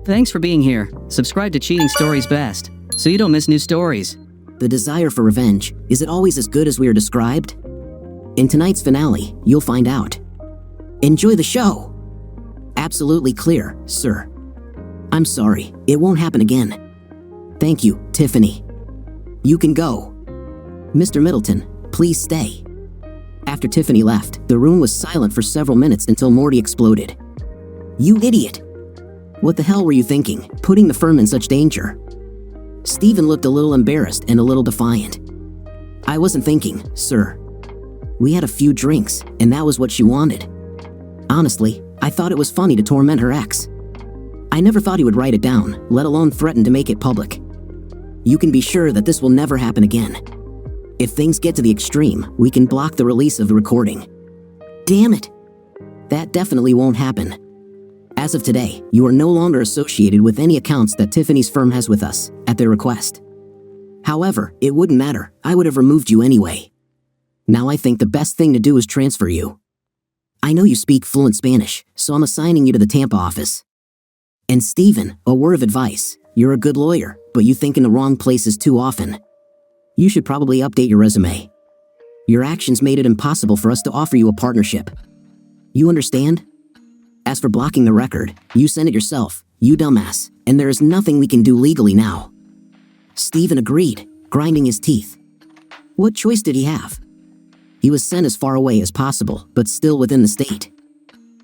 Thanks for being here. Subscribe to Cheating Stories Best, so you don't miss new stories. The desire for revenge, is it always as good as we are described? In tonight's finale, you'll find out. Enjoy the show! Absolutely clear, sir. I'm sorry, it won't happen again. Thank you, Tiffany. You can go. Mr. Middleton, please stay. After Tiffany left, the room was silent for several minutes until Morty exploded. You idiot! What the hell were you thinking, putting the firm in such danger? Stephen looked a little embarrassed and a little defiant. I wasn't thinking, sir. We had a few drinks, and that was what she wanted. Honestly, I thought it was funny to torment her ex. I never thought he would write it down, let alone threaten to make it public. You can be sure that this will never happen again. If things get to the extreme, we can block the release of the recording. Damn it! That definitely won't happen. As of today, you are no longer associated with any accounts that Tiffany's firm has with us, at their request. However, it wouldn't matter, I would have removed you anyway. Now I think the best thing to do is transfer you. I know you speak fluent Spanish, so I'm assigning you to the Tampa office. And Stephen, a word of advice, you're a good lawyer, but you think in the wrong places too often. You should probably update your resume. Your actions made it impossible for us to offer you a partnership. You understand? As for blocking the record, you sent it yourself, you dumbass, and there is nothing we can do legally now. Stephen agreed, grinding his teeth. What choice did he have? He was sent as far away as possible, but still within the state.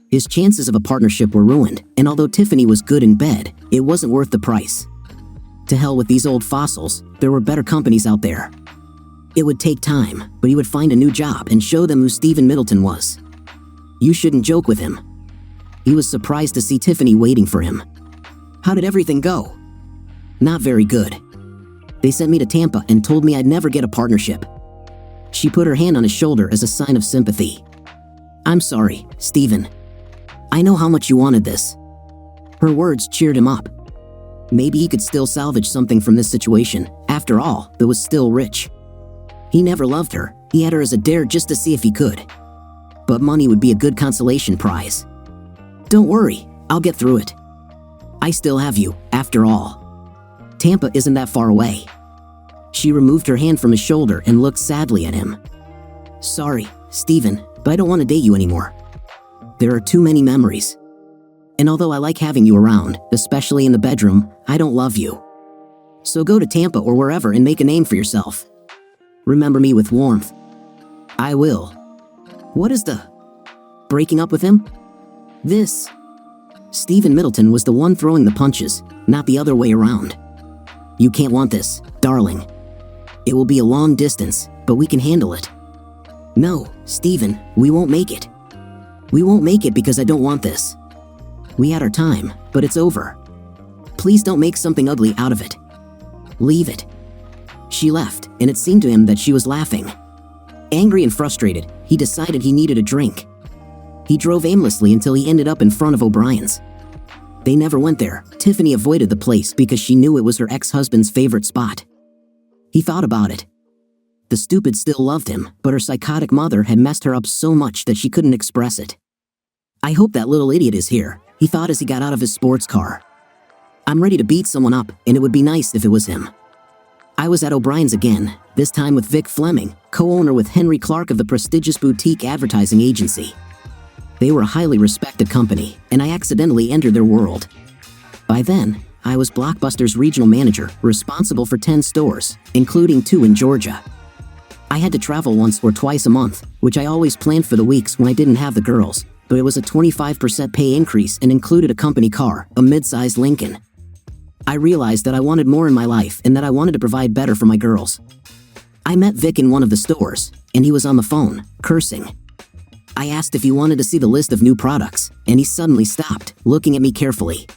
His chances of a partnership were ruined, and although Tiffany was good in bed, it wasn't worth the price. To hell with these old fossils, there were better companies out there. It would take time, but he would find a new job and show them who Stephen Middleton was. You shouldn't joke with him. He was surprised to see Tiffany waiting for him. How did everything go? Not very good. They sent me to Tampa and told me I'd never get a partnership. She put her hand on his shoulder as a sign of sympathy. I'm sorry, Stephen. I know how much you wanted this. Her words cheered him up. Maybe he could still salvage something from this situation. After all, Bill was still rich. He never loved her. He had her as a dare just to see if he could. But money would be a good consolation prize. Don't worry, I'll get through it. I still have you, after all. Tampa isn't that far away. She removed her hand from his shoulder and looked sadly at him. Sorry, Stephen, but I don't want to date you anymore. There are too many memories. And although I like having you around, especially in the bedroom, I don't love you. So go to Tampa or wherever and make a name for yourself. Remember me with warmth. I will. What is the... breaking up with him? This. Stephen Middleton was the one throwing the punches, not the other way around. You can't want this, darling. It will be a long distance, but we can handle it. No, Stephen, we won't make it. We won't make it because I don't want this. We had our time, but it's over. Please don't make something ugly out of it. Leave it. She left, and it seemed to him that she was laughing. Angry and frustrated, he decided he needed a drink. He drove aimlessly until he ended up in front of O'Brien's. They never went there. Tiffany avoided the place because she knew it was her ex-husband's favorite spot. He thought about it. The stupid still loved him, but her psychotic mother had messed her up so much that she couldn't express it. I hope that little idiot is here, he thought as he got out of his sports car. I'm ready to beat someone up, and it would be nice if it was him. I was at O'Brien's again, this time with Vic Fleming, co-owner with Henry Clark of the prestigious boutique advertising agency. They were a highly respected company, and I accidentally entered their world. By then, I was Blockbuster's regional manager, responsible for 10 stores, including 2 in Georgia. I had to travel once or twice a month, which I always planned for the weeks when I didn't have the girls, but it was a 25% pay increase and included a company car, a mid-sized Lincoln. I realized that I wanted more in my life and that I wanted to provide better for my girls. I met Vic in one of the stores, and he was on the phone, cursing. I asked if he wanted to see the list of new products, and he suddenly stopped, looking at me carefully.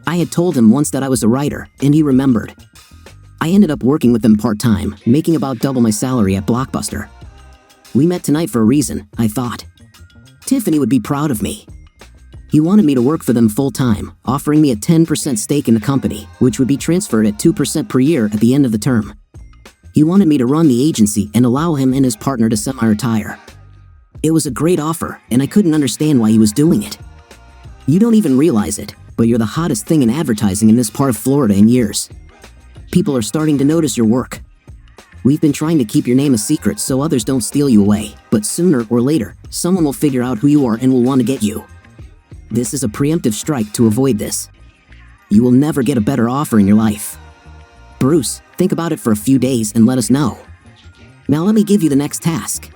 I had told him once that I was a writer, and he remembered. I ended up working with them part-time, making about double my salary at Blockbuster. We met tonight for a reason, I thought. Tiffany would be proud of me. He wanted me to work for them full-time, offering me a 10% stake in the company, which would be transferred at 2% per year at the end of the term. He wanted me to run the agency and allow him and his partner to semi-retire. It was a great offer, and I couldn't understand why he was doing it. You don't even realize it, but you're the hottest thing in advertising in this part of Florida in years. People are starting to notice your work. We've been trying to keep your name a secret so others don't steal you away, but sooner or later, someone will figure out who you are and will want to get you. This is a preemptive strike to avoid this. You will never get a better offer in your life. Bruce, think about it for a few days and let us know. Now let me give you the next task.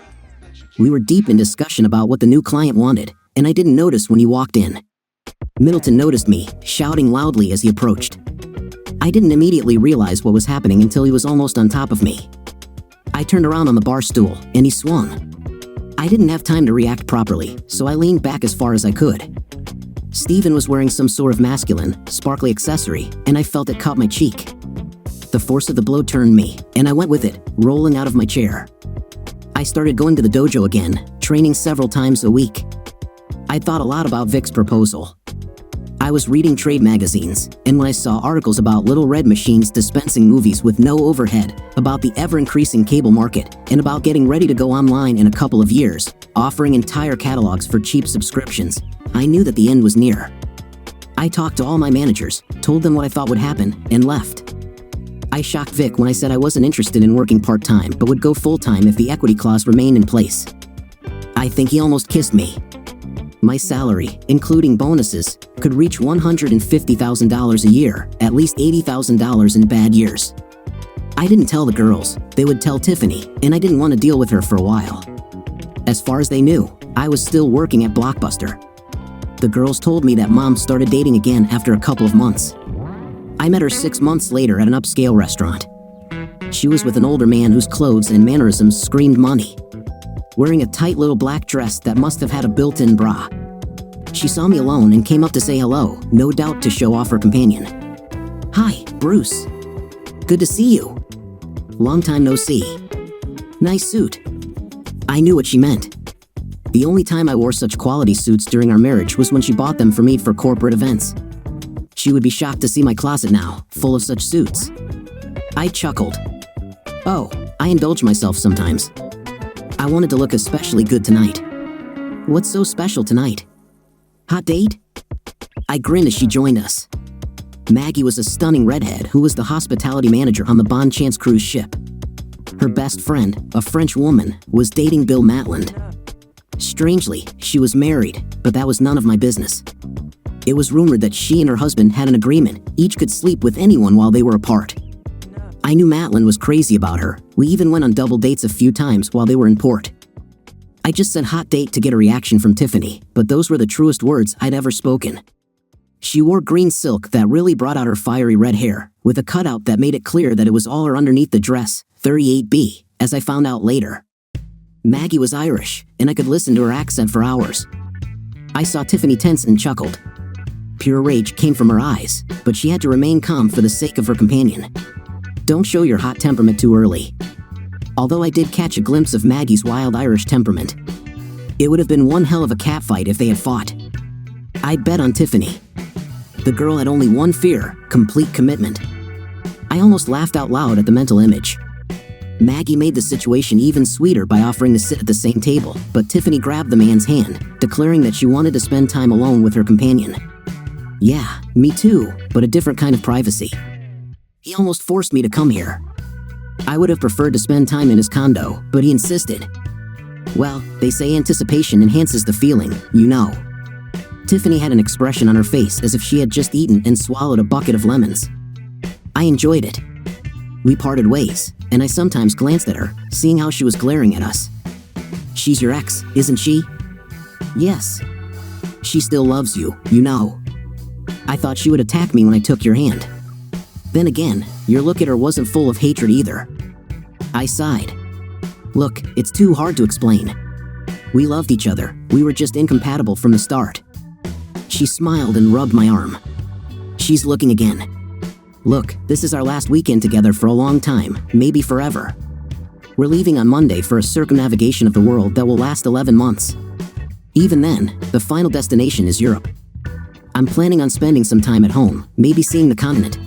We were deep in discussion about what the new client wanted, and I didn't notice when you walked in. Middleton noticed me, shouting loudly as he approached. I didn't immediately realize what was happening until he was almost on top of me. I turned around on the bar stool, and he swung. I didn't have time to react properly, so I leaned back as far as I could. Steven was wearing some sort of masculine, sparkly accessory, and I felt it caught my cheek. The force of the blow turned me, and I went with it, rolling out of my chair. I started going to the dojo again, training several times a week. I'd thought a lot about Vic's proposal. I was reading trade magazines, and when I saw articles about Little Red Machines dispensing movies with no overhead, about the ever-increasing cable market, and about getting ready to go online in a couple of years, offering entire catalogs for cheap subscriptions, I knew that the end was near. I talked to all my managers, told them what I thought would happen, and left. I shocked Vic when I said I wasn't interested in working part-time but would go full-time if the equity clause remained in place. I think he almost kissed me. My salary, including bonuses, could reach $150,000 a year, at least $80,000 in bad years. I didn't tell the girls, they would tell Tiffany, and I didn't want to deal with her for a while. As far as they knew, I was still working at Blockbuster. The girls told me that Mom started dating again after a couple of months. I met her 6 months later at an upscale restaurant. She was with an older man whose clothes and mannerisms screamed money, wearing a tight little black dress that must have had a built-in bra. She saw me alone and came up to say hello, no doubt to show off her companion. "Hi, Bruce. Good to see you. Long time no see. Nice suit." I knew what she meant. The only time I wore such quality suits during our marriage was when she bought them for me for corporate events. She would be shocked to see my closet now, full of such suits. I chuckled. Oh, I indulge myself sometimes. I wanted to look especially good tonight. What's so special tonight? Hot date? I grinned as she joined us. Maggie was a stunning redhead who was the hospitality manager on the Bonchance cruise ship. Her best friend, a French woman, was dating Bill Matland. Strangely, she was married, but that was none of my business. It was rumored that she and her husband had an agreement, each could sleep with anyone while they were apart. I knew Matland was crazy about her. We even went on double dates a few times while they were in port. I just said hot date to get a reaction from Tiffany, but those were the truest words I'd ever spoken. She wore green silk that really brought out her fiery red hair, with a cutout that made it clear that it was all her underneath the dress, 38B, as I found out later. Maggie was Irish, and I could listen to her accent for hours. I saw Tiffany tense and chuckled. Pure rage came from her eyes, but she had to remain calm for the sake of her companion. Don't show your hot temperament too early. Although I did catch a glimpse of Maggie's wild Irish temperament. It would have been one hell of a catfight if they had fought. I'd bet on Tiffany. The girl had only one fear, complete commitment. I almost laughed out loud at the mental image. Maggie made the situation even sweeter by offering to sit at the same table, but Tiffany grabbed the man's hand, declaring that she wanted to spend time alone with her companion. Yeah, me too, but a different kind of privacy. He almost forced me to come here. I would have preferred to spend time in his condo, but he insisted. Well, they say anticipation enhances the feeling, you know. Tiffany had an expression on her face as if she had just eaten and swallowed a bucket of lemons. I enjoyed it. We parted ways, and I sometimes glanced at her, seeing how she was glaring at us. She's your ex, isn't she? Yes. She still loves you, you know. I thought she would attack me when I took your hand. Then again, your look at her wasn't full of hatred either. I sighed. Look, it's too hard to explain. We loved each other, we were just incompatible from the start. She smiled and rubbed my arm. She's looking again. Look, this is our last weekend together for a long time, maybe forever. We're leaving on Monday for a circumnavigation of the world that will last 11 months. Even then, the final destination is Europe. I'm planning on spending some time at home, maybe seeing the continent.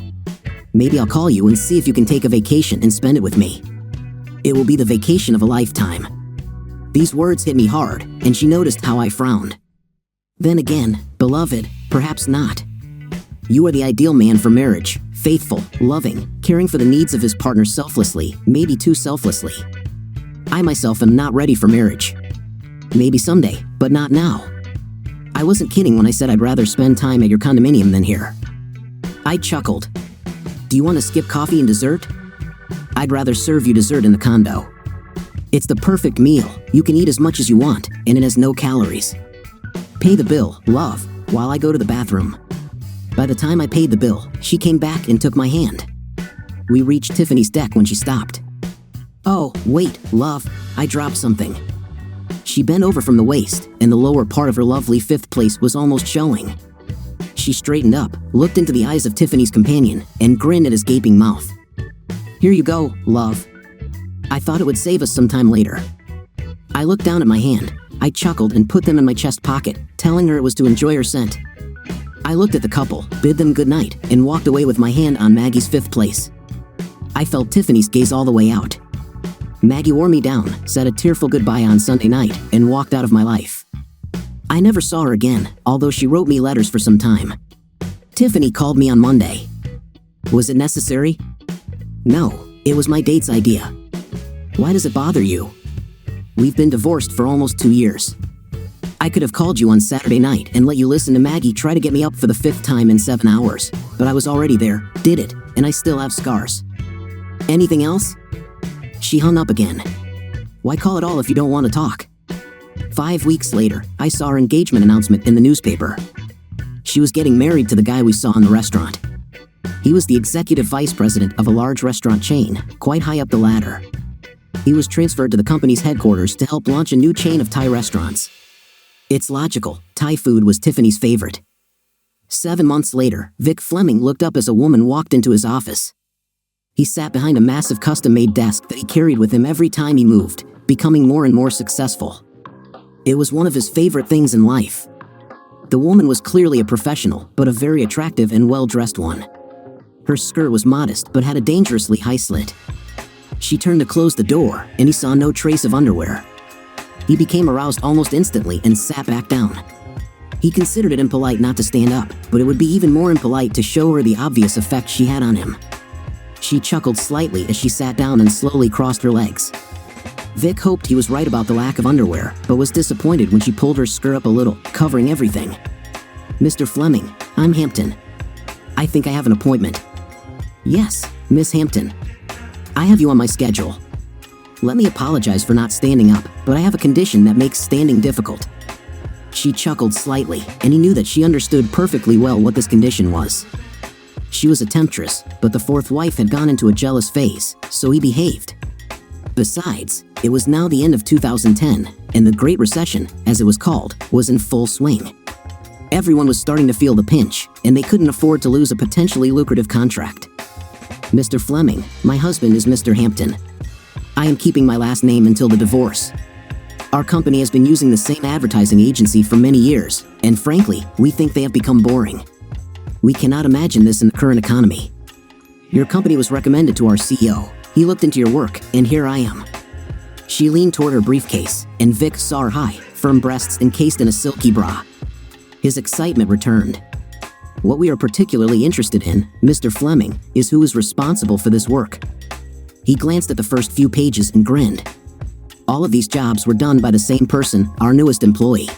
Maybe I'll call you and see if you can take a vacation and spend it with me. It will be the vacation of a lifetime. These words hit me hard, and she noticed how I frowned. Then again, beloved, perhaps not. You are the ideal man for marriage. Faithful, loving, caring for the needs of his partner selflessly, maybe too selflessly. I myself am not ready for marriage. Maybe someday, but not now. I wasn't kidding when I said I'd rather spend time at your condominium than here. I chuckled. Do you want to skip coffee and dessert? I'd rather serve you dessert in the condo. It's the perfect meal. You can eat as much as you want, and it has no calories. Pay the bill, love, while I go to the bathroom. By the time I paid the bill, she came back and took my hand. We reached Tiffany's deck when she stopped. Oh, wait, love, I dropped something. She bent over from the waist, and the lower part of her lovely fifth place was almost showing. She straightened up, looked into the eyes of Tiffany's companion, and grinned at his gaping mouth. Here you go, love. I thought it would save us some time later. I looked down at my hand. I chuckled and put them in my chest pocket, telling her it was to enjoy her scent. I looked at the couple, bid them good night, and walked away with my hand on Maggie's fifth place. I felt Tiffany's gaze all the way out. Maggie wore me down, said a tearful goodbye on Sunday night, and walked out of my life. I never saw her again, although she wrote me letters for some time. Tiffany called me on Monday. Was it necessary? No, it was my date's idea. Why does it bother you? We've been divorced for almost 2 years. I could have called you on Saturday night and let you listen to Maggie try to get me up for the 5th time in 7 hours, but I was already there, did it, and I still have scars. Anything else? She hung up again. Why call at all if you don't want to talk? 5 weeks later, I saw her engagement announcement in the newspaper. She was getting married to the guy we saw in the restaurant. He was the executive vice president of a large restaurant chain, quite high up the ladder. He was transferred to the company's headquarters to help launch a new chain of Thai restaurants. It's logical, Thai food was Tiffany's favorite. 7 months later, Vic Fleming looked up as a woman walked into his office. He sat behind a massive custom-made desk that he carried with him every time he moved, becoming more and more successful. It was one of his favorite things in life. The woman was clearly a professional, but a very attractive and well-dressed one. Her skirt was modest, but had a dangerously high slit. She turned to close the door, and he saw no trace of underwear. He became aroused almost instantly and sat back down. He considered it impolite not to stand up, but it would be even more impolite to show her the obvious effect she had on him. She chuckled slightly as she sat down and slowly crossed her legs. Vic hoped he was right about the lack of underwear, but was disappointed when she pulled her skirt up a little, covering everything. Mr. Fleming, I'm Hampton. I think I have an appointment. Yes, Miss Hampton. I have you on my schedule. Let me apologize for not standing up, but I have a condition that makes standing difficult. She chuckled slightly, and he knew that she understood perfectly well what this condition was. She was a temptress, but the fourth wife had gone into a jealous phase, so he behaved. Besides, it was now the end of 2010, and the Great Recession, as it was called, was in full swing. Everyone was starting to feel the pinch, and they couldn't afford to lose a potentially lucrative contract. Mr. Fleming, my husband is Mr. Hampton. I am keeping my last name until the divorce. Our company has been using the same advertising agency for many years, and frankly, we think they have become boring. We cannot imagine this in the current economy. Your company was recommended to our CEO. He looked into your work, and here I am. She leaned toward her briefcase, and Vic saw her high, firm breasts encased in a silky bra. His excitement returned. What we are particularly interested in, Mr. Fleming, is who is responsible for this work. He glanced at the first few pages and grinned. All of these jobs were done by the same person, our newest employee.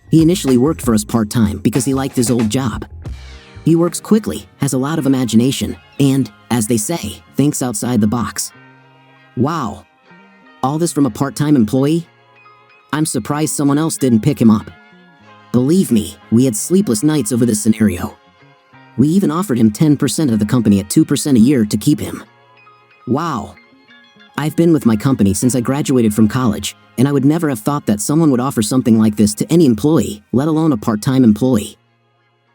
He initially worked for us part-time because he liked his old job. He works quickly, has a lot of imagination, and, as they say, thinks outside the box. Wow. All this from a part-time employee? I'm surprised someone else didn't pick him up. Believe me, we had sleepless nights over this scenario. We even offered him 10% of the company at 2% a year to keep him. Wow. I've been with my company since I graduated from college, and I would never have thought that someone would offer something like this to any employee, let alone a part-time employee.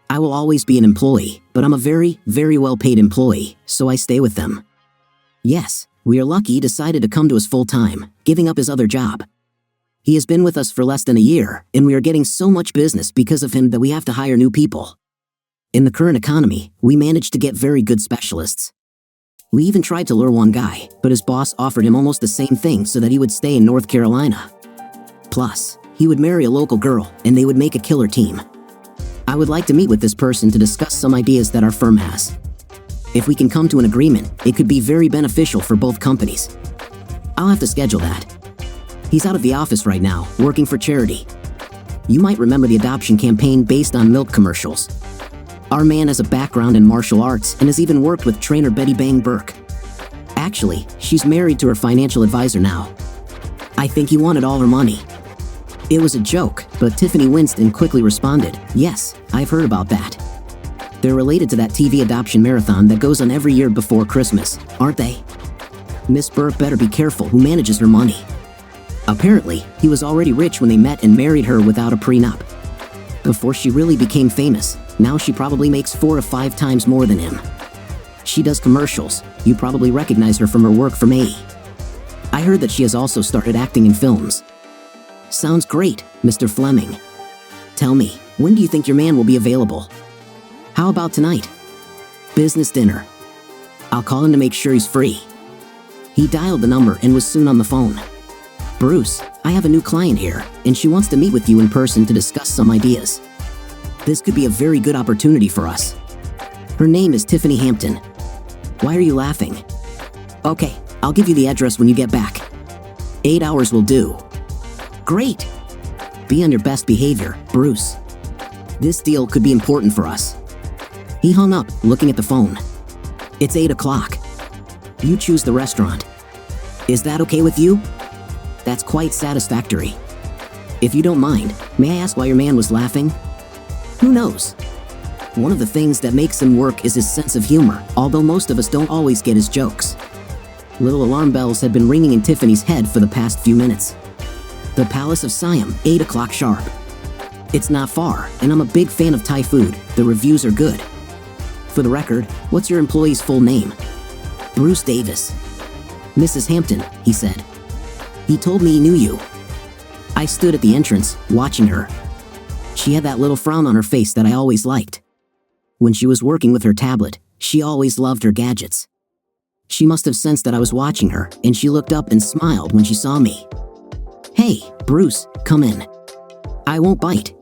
I will always be an employee, but I'm a very, very well-paid employee, so I stay with them. Yes, we are lucky he decided to come to us full-time, giving up his other job. He has been with us for less than a year, and we are getting so much business because of him that we have to hire new people. In the current economy, we managed to get very good specialists. We even tried to lure one guy, but his boss offered him almost the same thing so that he would stay in North Carolina. Plus, he would marry a local girl, and they would make a killer team. I would like to meet with this person to discuss some ideas that our firm has. If we can come to an agreement, it could be very beneficial for both companies. I'll have to schedule that. He's out of the office right now, working for charity. You might remember the adoption campaign based on milk commercials. Our man has a background in martial arts and has even worked with trainer Betty Bang Burke. Actually, she's married to her financial advisor now. I think he wanted all her money. It was a joke, but Tiffany winced and quickly responded, "Yes, I've heard about that." They're related to that TV adoption marathon that goes on every year before Christmas, aren't they? Miss Burke better be careful who manages her money. Apparently, he was already rich when they met and married her without a prenup. Before she really became famous, now she probably makes 4 or 5 times more than him. She does commercials. You probably recognize her from her work for May. I heard that she has also started acting in films. Sounds great, Mr. Fleming. Tell me, when do you think your man will be available? How about tonight? Business dinner. I'll call him to make sure he's free. He dialed the number and was soon on the phone. Bruce, I have a new client here, and she wants to meet with you in person to discuss some ideas. This could be a very good opportunity for us. Her name is Tiffany Hampton. Why are you laughing? Okay, I'll give you the address when you get back. 8 hours will do. Great! Be on your best behavior, Bruce. This deal could be important for us. He hung up, looking at the phone. It's 8 o'clock. You choose the restaurant. Is that okay with you? That's quite satisfactory. If you don't mind, may I ask why your man was laughing? Who knows? One of the things that makes him work is his sense of humor, although most of us don't always get his jokes. Little alarm bells had been ringing in Tiffany's head for the past few minutes. The Palace of Siam, 8 o'clock sharp. It's not far, and I'm a big fan of Thai food. The reviews are good. For the record, what's your employee's full name? Bruce Davis. Mrs. Hampton, he said. He told me he knew you. I stood at the entrance, watching her. She had that little frown on her face that I always liked. When she was working with her tablet, she always loved her gadgets. She must have sensed that I was watching her, and she looked up and smiled when she saw me. Hey, Bruce, come in. I won't bite.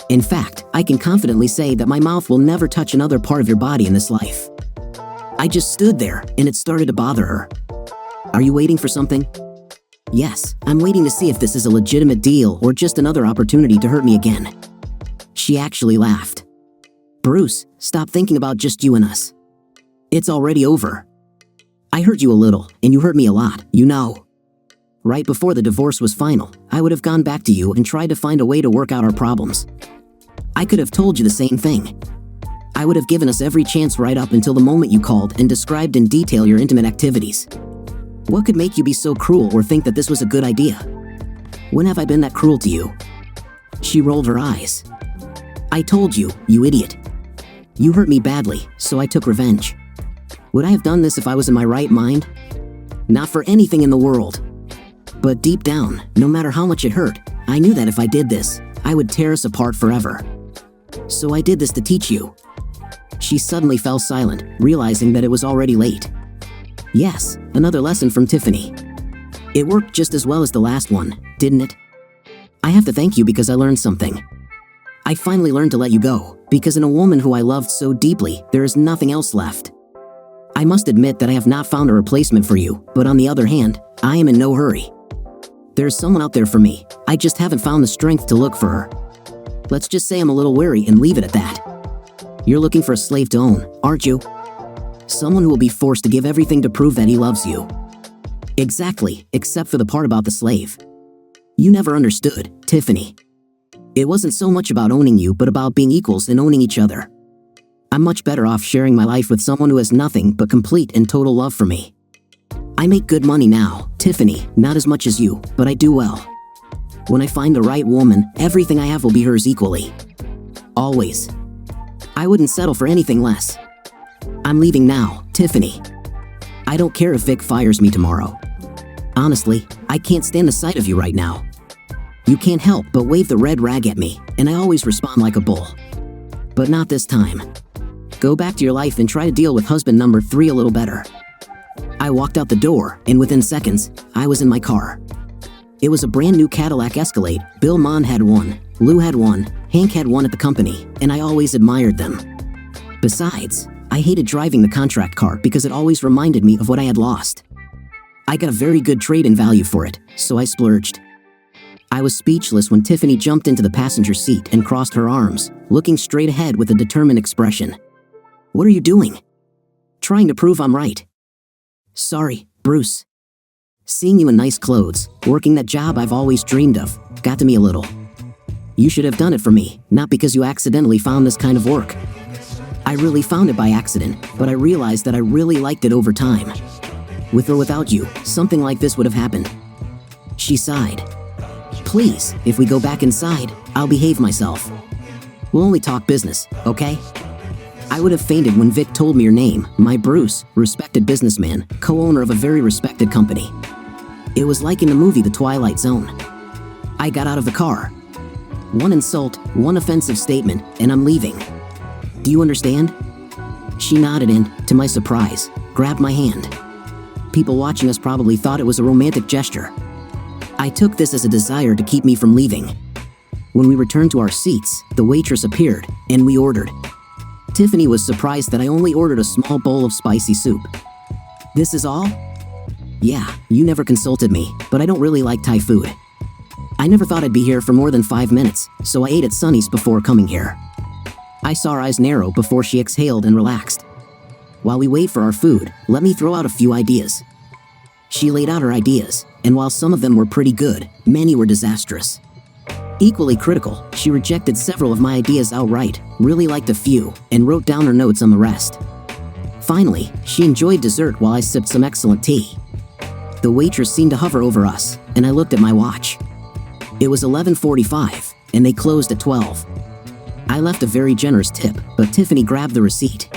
In fact, I can confidently say that my mouth will never touch another part of your body in this life. I just stood there, and it started to bother her. Are you waiting for something? Yes, I'm waiting to see if this is a legitimate deal or just another opportunity to hurt me again. She actually laughed. Bruce, stop thinking about just you and us. It's already over. I hurt you a little, and you hurt me a lot, you know. Right before the divorce was final, I would have gone back to you and tried to find a way to work out our problems. I could have told you the same thing. I would have given us every chance right up until the moment you called and described in detail your intimate activities. What could make you be so cruel or think that this was a good idea? When have I been that cruel to you? She rolled her eyes. I told you, you idiot. You hurt me badly, so I took revenge. Would I have done this if I was in my right mind? Not for anything in the world. But deep down, no matter how much it hurt, I knew that if I did this, I would tear us apart forever. So I did this to teach you. She suddenly fell silent, realizing that it was already late. Yes, another lesson from Tiffany. It worked just as well as the last one, didn't it? I have to thank you because I learned something. I finally learned to let you go, because in a woman who I loved so deeply, there is nothing else left. I must admit that I have not found a replacement for you, but on the other hand, I am in no hurry. There's someone out there for me, I just haven't found the strength to look for her. Let's just say I'm a little wary and leave it at that. You're looking for a slave to own, aren't you? Someone who will be forced to give everything to prove that he loves you. Exactly, except for the part about the slave. You never understood, Tiffany. It wasn't so much about owning you, but about being equals and owning each other. I'm much better off sharing my life with someone who has nothing but complete and total love for me. I make good money now, Tiffany, not as much as you, but I do well. When I find the right woman, everything I have will be hers equally. Always. I wouldn't settle for anything less. I'm leaving now, Tiffany. I don't care if Vic fires me tomorrow. Honestly, I can't stand the sight of you right now. You can't help but wave the red rag at me, and I always respond like a bull. But not this time. Go back to your life and try to deal with husband number 3 a little better. I walked out the door, and within seconds, I was in my car. It was a brand new Cadillac Escalade. Bill Mon had one, Lou had one, Hank had one at the company, and I always admired them. Besides, I hated driving the contract car because it always reminded me of what I had lost. I got a very good trade-in value for it, so I splurged. I was speechless when Tiffany jumped into the passenger seat and crossed her arms, looking straight ahead with a determined expression. "What are you doing?" "Trying to prove I'm right." "Sorry, Bruce. Seeing you in nice clothes, working that job I've always dreamed of, got to me a little. You should have done it for me, not because you accidentally found this kind of work. I really found it by accident, but I realized that I really liked it over time. With or without you, something like this would have happened." She sighed. "Please, if we go back inside, I'll behave myself. We'll only talk business, okay?" I would have fainted when Vic told me your name, my Bruce, respected businessman, co-owner of a very respected company. It was like in the movie The Twilight Zone. I got out of the car. One insult, one offensive statement, and I'm leaving. Do you understand? She nodded and, to my surprise, grabbed my hand. People watching us probably thought it was a romantic gesture. I took this as a desire to keep me from leaving. When we returned to our seats, the waitress appeared, and we ordered. Tiffany was surprised that I only ordered a small bowl of spicy soup. "This is all?" "Yeah, you never consulted me, but I don't really like Thai food. I never thought I'd be here for more than 5 minutes, so I ate at Sonny's before coming here." I saw her eyes narrow before she exhaled and relaxed. "While we wait for our food, let me throw out a few ideas." She laid out her ideas, and while some of them were pretty good, many were disastrous. Equally critical, she rejected several of my ideas outright, really liked a few, and wrote down her notes on the rest. Finally, she enjoyed dessert while I sipped some excellent tea. The waitress seemed to hover over us, and I looked at my watch. It was 11:45, and they closed at 12. I left a very generous tip, but Tiffany grabbed the receipt.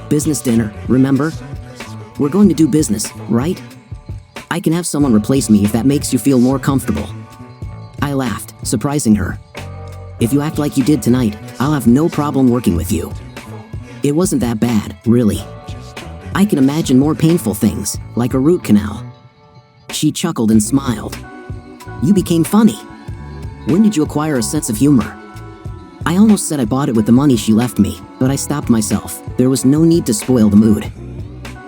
"Business dinner, remember? We're going to do business, right? I can have someone replace me if that makes you feel more comfortable." I laughed, surprising her. "If you act like you did tonight, I'll have no problem working with you." It wasn't that bad, really. I can imagine more painful things, like a root canal. She chuckled and smiled. "You became funny. When did you acquire a sense of humor?" I almost said I bought it with the money she left me, but I stopped myself. There was no need to spoil the mood.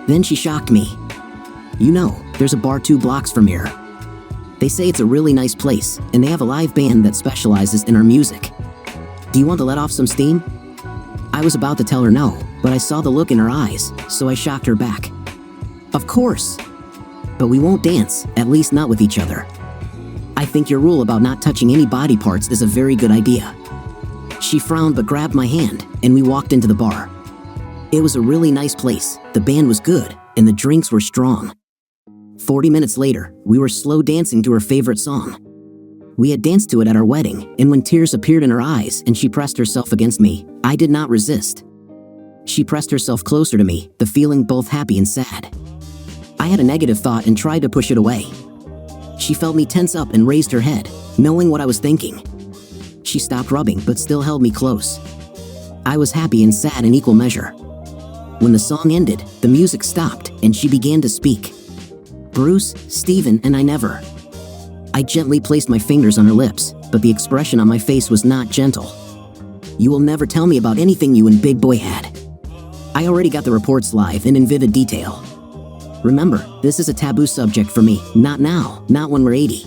Then she shocked me. "You know, there's a bar 2 blocks from here. They say it's a really nice place, and they have a live band that specializes in our music. Do you want to let off some steam?" I was about to tell her no, but I saw the look in her eyes, so I shocked her back. "Of course. But we won't dance, at least not with each other. I think your rule about not touching any body parts is a very good idea." She frowned but grabbed my hand, and we walked into the bar. It was a really nice place, the band was good, and the drinks were strong. 40 minutes later, we were slow dancing to her favorite song. We had danced to it at our wedding, and when tears appeared in her eyes and she pressed herself against me, I did not resist. She pressed herself closer to me, the feeling both happy and sad. I had a negative thought and tried to push it away. She felt me tense up and raised her head, knowing what I was thinking. She stopped rubbing but still held me close. I was happy and sad in equal measure. When the song ended, the music stopped and she began to speak. "Bruce, Steven, and I never." I gently placed my fingers on her lips, but the expression on my face was not gentle. "You will never tell me about anything you and Big Boy had. I already got the reports live and in vivid detail. Remember, this is a taboo subject for me, not now, not when we're 80.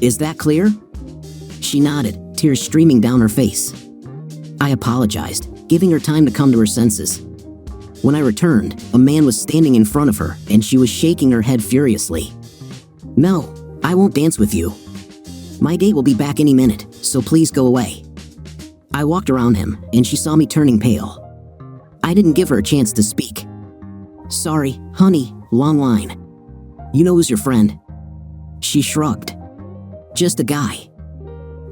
Is that clear?" She nodded, tears streaming down her face. I apologized, giving her time to come to her senses. When I returned, a man was standing in front of her, and she was shaking her head furiously. "No, I won't dance with you. My date will be back any minute, so please go away." I walked around him, and she saw me turning pale. I didn't give her a chance to speak. "Sorry, honey, long line. You know who's your friend?" She shrugged. "Just a guy."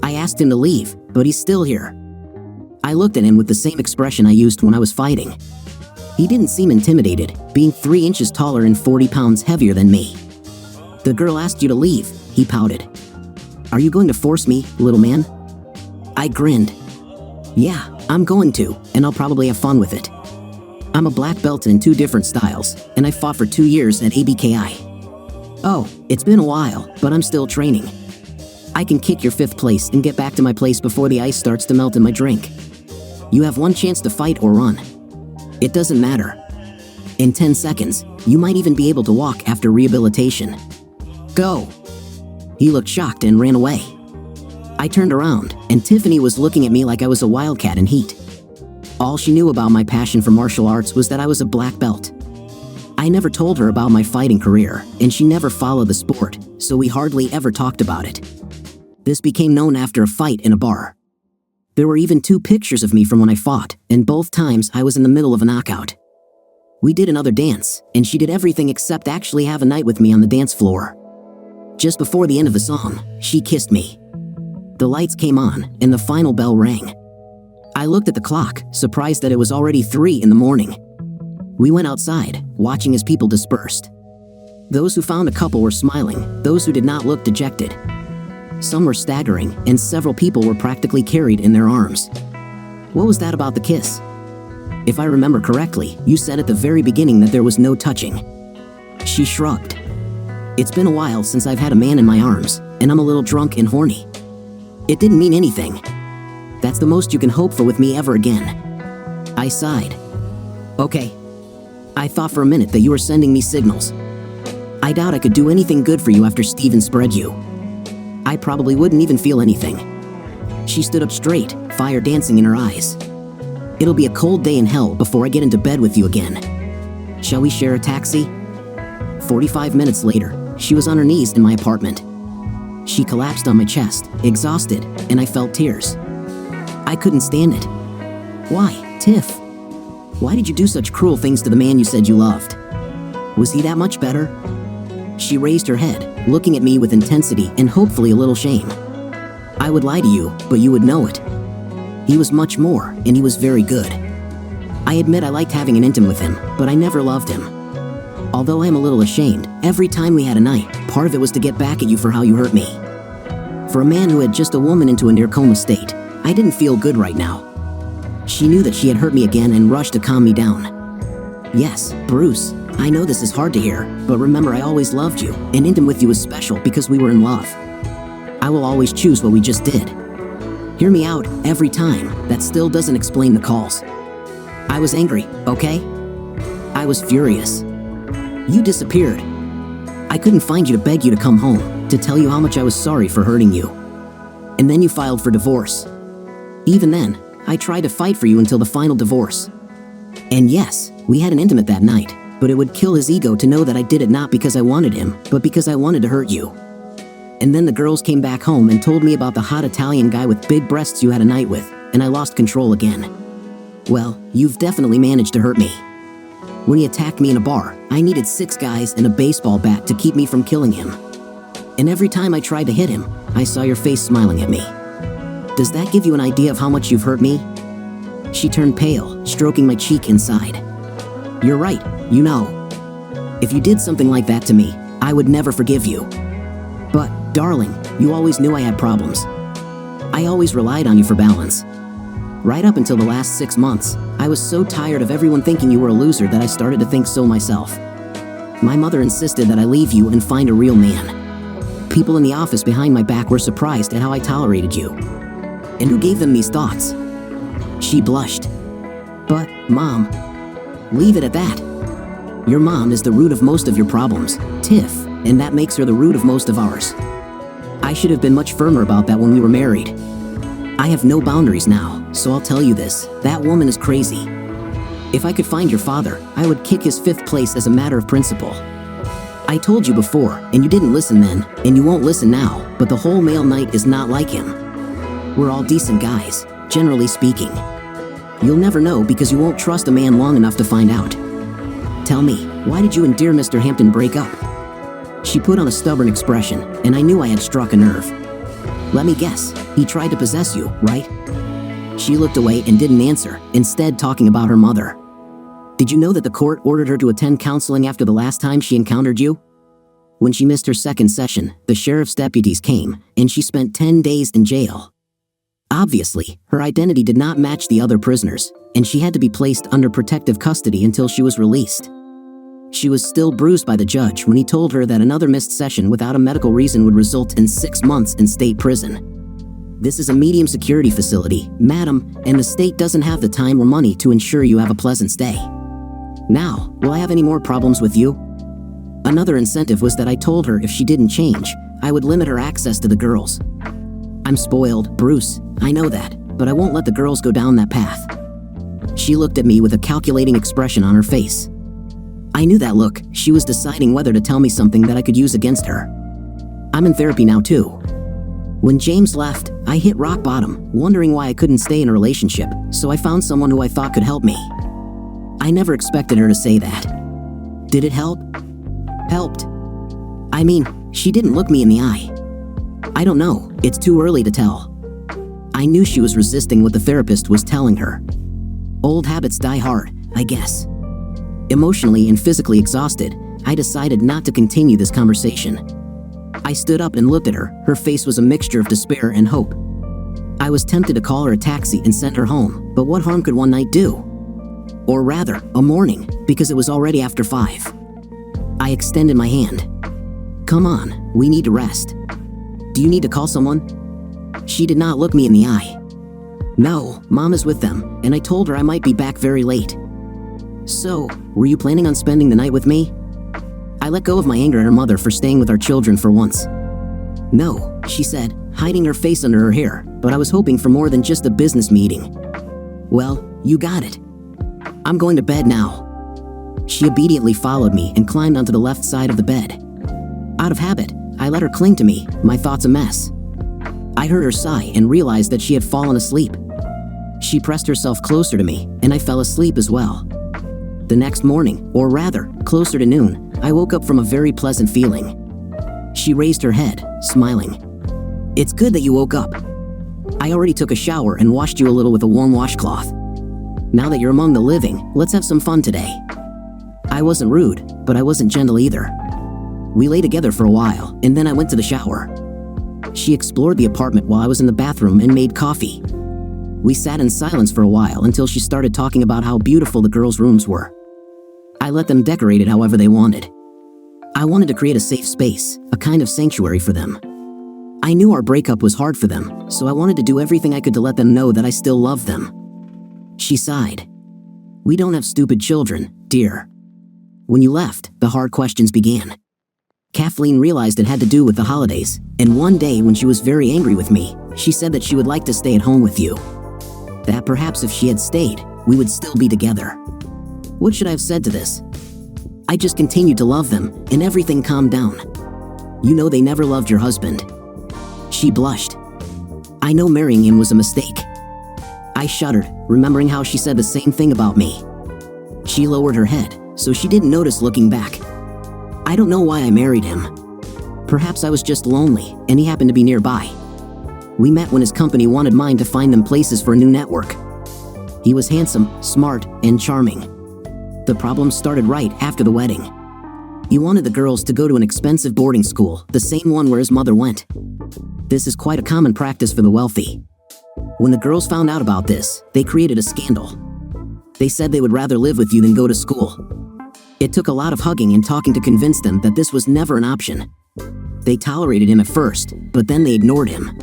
I asked him to leave, but he's still here. I looked at him with the same expression I used when I was fighting. He didn't seem intimidated, being 3 inches taller and 40 pounds heavier than me. "The girl asked you to leave," he pouted. "Are you going to force me, little man?" I grinned. "Yeah, I'm going to, and I'll probably have fun with it. I'm a black belt in 2 different styles, and I fought for 2 years at ABKI. Oh, it's been a while, but I'm still training. I can kick your 5th place and get back to my place before the ice starts to melt in my drink. You have one chance to fight or run. It doesn't matter. In 10 seconds, you might even be able to walk after rehabilitation. Go!" He looked shocked and ran away. I turned around, and Tiffany was looking at me like I was a wildcat in heat. All she knew about my passion for martial arts was that I was a black belt. I never told her about my fighting career, and she never followed the sport, so we hardly ever talked about it. This became known after a fight in a bar. There were even 2 pictures of me from when I fought, and both times I was in the middle of a knockout. We did another dance, and she did everything except actually have a night with me on the dance floor. Just before the end of the song, she kissed me. The lights came on, and the final bell rang. I looked at the clock, surprised that it was already 3 in the morning. We went outside, watching as people dispersed. Those who found a couple were smiling, those who did not looked dejected. Some were staggering, and several people were practically carried in their arms. What was that about the kiss? If I remember correctly, you said at the very beginning that there was no touching. She shrugged. It's been a while since I've had a man in my arms, and I'm a little drunk and horny. It didn't mean anything. That's the most you can hope for with me ever again. I sighed. Okay. I thought for a minute that you were sending me signals. I doubt I could do anything good for you after Steven spread you. I probably wouldn't even feel anything. She stood up straight, fire dancing in her eyes. It'll be a cold day in hell before I get into bed with you again. Shall we share a taxi? 45 minutes later, she was on her knees in my apartment. She collapsed on my chest, exhausted, and I felt tears. I couldn't stand it. Why, Tiff? Why did you do such cruel things to the man you said you loved? Was he that much better? She raised her head, looking at me with intensity and hopefully a little shame. I would lie to you, but you would know it. He was much more, and he was very good. I admit I liked having an intimate with him, but I never loved him. Although I am a little ashamed, every time we had a night, part of it was to get back at you for how you hurt me. For a man who had just a woman into a near coma state, I didn't feel good right now. She knew that she had hurt me again and rushed to calm me down. Yes, Bruce, I know this is hard to hear, but remember I always loved you, and intimate with you was special because we were in love. I will always choose what we just did. Hear me out every time, that still doesn't explain the calls. I was angry, okay? I was furious. You disappeared. I couldn't find you to beg you to come home, to tell you how much I was sorry for hurting you. And then you filed for divorce. Even then, I tried to fight for you until the final divorce. And yes, we had an intimate that night, but it would kill his ego to know that I did it not because I wanted him, but because I wanted to hurt you. And then the girls came back home and told me about the hot Italian guy with big breasts you had a night with, and I lost control again. Well, you've definitely managed to hurt me. When he attacked me in a bar, I needed 6 guys and a baseball bat to keep me from killing him. And every time I tried to hit him, I saw your face smiling at me. Does that give you an idea of how much you've hurt me? She turned pale, stroking my cheek inside. You're right, you know. If you did something like that to me, I would never forgive you. But, darling, you always knew I had problems. I always relied on you for balance. Right up until the last 6 months, I was so tired of everyone thinking you were a loser that I started to think so myself. My mother insisted that I leave you and find a real man. People in the office behind my back were surprised at how I tolerated you. And who gave them these thoughts? She blushed. But, Mom, leave it at that. Your mom is the root of most of your problems, Tiff, and that makes her the root of most of ours. I should have been much firmer about that when we were married. I have no boundaries now, so I'll tell you this, that woman is crazy. If I could find your father, I would kick his 5th place as a matter of principle. I told you before, and you didn't listen then, and you won't listen now, but the whole male knight is not like him. We're all decent guys, generally speaking. You'll never know because you won't trust a man long enough to find out. Tell me, why did you and dear Mr. Hampton break up? She put on a stubborn expression, and I knew I had struck a nerve. Let me guess, he tried to possess you, right? She looked away and didn't answer, instead talking about her mother. Did you know that the court ordered her to attend counseling after the last time she encountered you? When she missed her 2nd session, the sheriff's deputies came, and she spent 10 days in jail. Obviously, her identity did not match the other prisoners, and she had to be placed under protective custody until she was released. She was still bruised by the judge when he told her that another missed session without a medical reason would result in 6 months in state prison. This is a medium security facility, madam, and the state doesn't have the time or money to ensure you have a pleasant stay. Now, will I have any more problems with you? Another incentive was that I told her if she didn't change, I would limit her access to the girls. I'm spoiled, Bruce, I know that, but I won't let the girls go down that path. She looked at me with a calculating expression on her face. I knew that look. She was deciding whether to tell me something that I could use against her. I'm in therapy now too. When James left, I hit rock bottom, wondering why I couldn't stay in a relationship, so I found someone who I thought could help me. I never expected her to say that. Did it help? Helped. I mean, she didn't look me in the eye. I don't know, it's too early to tell. I knew she was resisting what the therapist was telling her. Old habits die hard, I guess. Emotionally and physically exhausted, I decided not to continue this conversation. I stood up and looked at her. Her face was a mixture of despair and hope. I was tempted to call her a taxi and send her home, but what harm could one night do? Or rather, a morning, because it was already after 5. I extended my hand. Come on, we need to rest. Do you need to call someone? She did not look me in the eye. No, Mom is with them, and I told her I might be back very late. So, were you planning on spending the night with me? I let go of my anger at her mother for staying with our children for once. No, she said, hiding her face under her hair, but I was hoping for more than just a business meeting. Well, you got it. I'm going to bed now. She obediently followed me and climbed onto the left side of the bed. Out of habit, I let her cling to me, my thoughts a mess. I heard her sigh and realized that she had fallen asleep. She pressed herself closer to me, and I fell asleep as well. The next morning, or rather, closer to noon, I woke up from a very pleasant feeling. She raised her head, smiling. It's good that you woke up. I already took a shower and washed you a little with a warm washcloth. Now that you're among the living, let's have some fun today. I wasn't rude, but I wasn't gentle either. We lay together for a while, and then I went to the shower. She explored the apartment while I was in the bathroom and made coffee. We sat in silence for a while until she started talking about how beautiful the girls' rooms were. I let them decorate it however they wanted. I wanted to create a safe space, a kind of sanctuary for them. I knew our breakup was hard for them, so I wanted to do everything I could to let them know that I still loved them. She sighed. We don't have stupid children, dear. When you left, the hard questions began. Kathleen realized it had to do with the holidays, and one day when she was very angry with me, she said that she would like to stay at home with you. That perhaps if she had stayed, we would still be together. What should I have said to this? I just continued to love them, and everything calmed down. You know they never loved your husband. She blushed. I know marrying him was a mistake. I shuddered, remembering how she said the same thing about me. She lowered her head, so she didn't notice looking back. I don't know why I married him. Perhaps I was just lonely, and he happened to be nearby. We met when his company wanted mine to find them places for a new network. He was handsome, smart, and charming. The problem started right after the wedding. He wanted the girls to go to an expensive boarding school, the same one where his mother went. This is quite a common practice for the wealthy. When the girls found out about this, they created a scandal. They said they would rather live with you than go to school. It took a lot of hugging and talking to convince them that this was never an option. They tolerated him at first, but then they ignored him.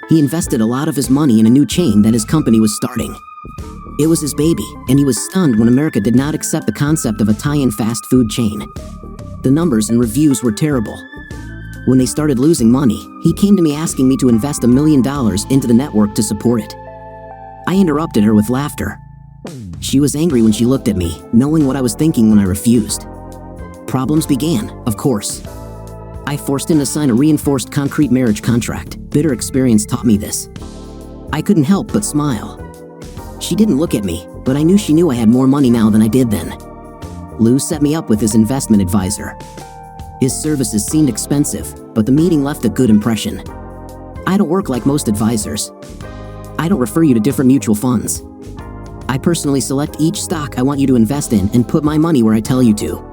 He invested a lot of his money in a new chain that his company was starting. It was his baby, and he was stunned when America did not accept the concept of a tie-in fast food chain. The numbers and reviews were terrible. When they started losing money, he came to me asking me to invest $1 million into the network to support it. I interrupted her with laughter. She was angry when she looked at me, knowing what I was thinking when I refused. Problems began, of course. I forced him to sign a reinforced concrete marriage contract. Bitter experience taught me this. I couldn't help but smile. She didn't look at me, but I knew she knew I had more money now than I did then. Lou set me up with his investment advisor. His services seemed expensive, but the meeting left a good impression. I don't work like most advisors. I don't refer you to different mutual funds. I personally select each stock I want you to invest in and put my money where I tell you to.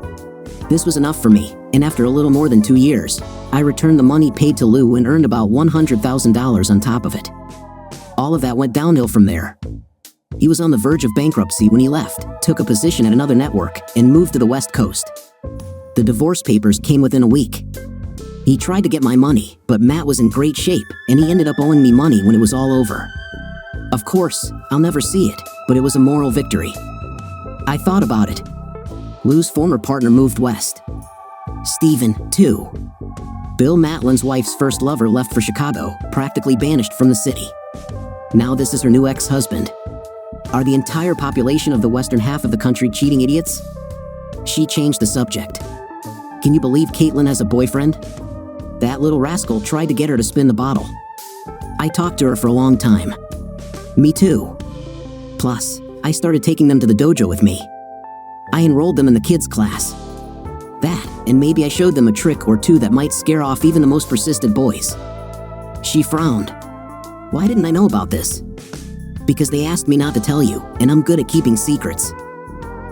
This was enough for me, and after a little more than 2 years, I returned the money paid to Lou and earned about $100,000 on top of it. All of that went downhill from there. He was on the verge of bankruptcy when he left, took a position at another network, and moved to the West Coast. The divorce papers came within a week. He tried to get my money, but Matt was in great shape, and he ended up owing me money when it was all over. Of course, I'll never see it, but it was a moral victory. I thought about it. Lou's former partner moved west. Steven, too. Bill Matlin's wife's first lover left for Chicago, practically banished from the city. Now this is her new ex-husband. Are the entire population of the western half of the country cheating idiots? She changed the subject. Can you believe Caitlin has a boyfriend? That little rascal tried to get her to spin the bottle. I talked to her for a long time. Me too. Plus, I started taking them to the dojo with me. I enrolled them in the kids' class. That, and maybe I showed them a trick or two that might scare off even the most persistent boys. She frowned. Why didn't I know about this? Because they asked me not to tell you, and I'm good at keeping secrets.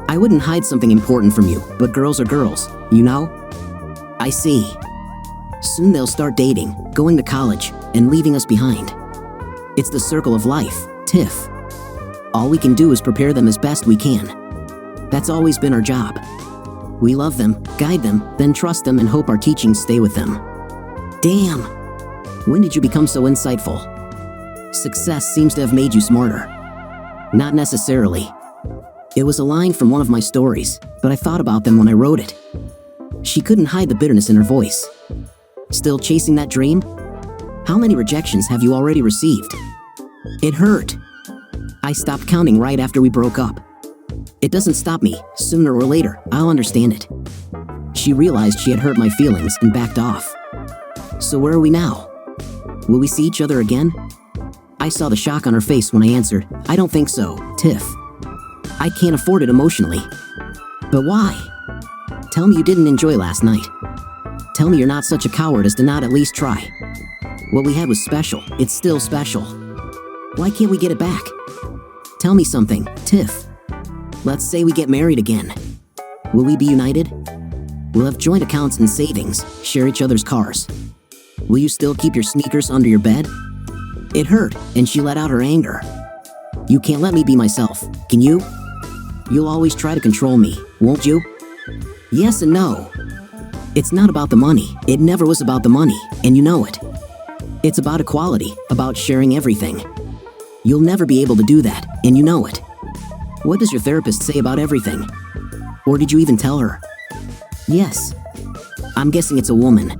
I wouldn't hide something important from you, but girls are girls, you know? I see. Soon they'll start dating, going to college, and leaving us behind. It's the circle of life, Tiff. All we can do is prepare them as best we can. That's always been our job. We love them, guide them, then trust them and hope our teachings stay with them. Damn! When did you become so insightful? Success seems to have made you smarter. Not necessarily. It was a line from one of my stories, but I thought about them when I wrote it. She couldn't hide the bitterness in her voice. Still chasing that dream? How many rejections have you already received? It hurt. I stopped counting right after we broke up. It doesn't stop me. Sooner or later, I'll understand it. She realized she had hurt my feelings and backed off. So where are we now? Will we see each other again? I saw the shock on her face when I answered, I don't think so, Tiff. I can't afford it emotionally. But why? Tell me you didn't enjoy last night. Tell me you're not such a coward as to not at least try. What we had was special. It's still special. Why can't we get it back? Tell me something, Tiff. Let's say we get married again. Will we be united? We'll have joint accounts and savings, share each other's cars. Will you still keep your sneakers under your bed? It hurt, and she let out her anger. You can't let me be myself, can you? You'll always try to control me, won't you? Yes and no. It's not about the money. It never was about the money, and you know it. It's about equality, about sharing everything. You'll never be able to do that, and you know it. What does your therapist say about everything? Or did you even tell her? Yes. I'm guessing it's a woman.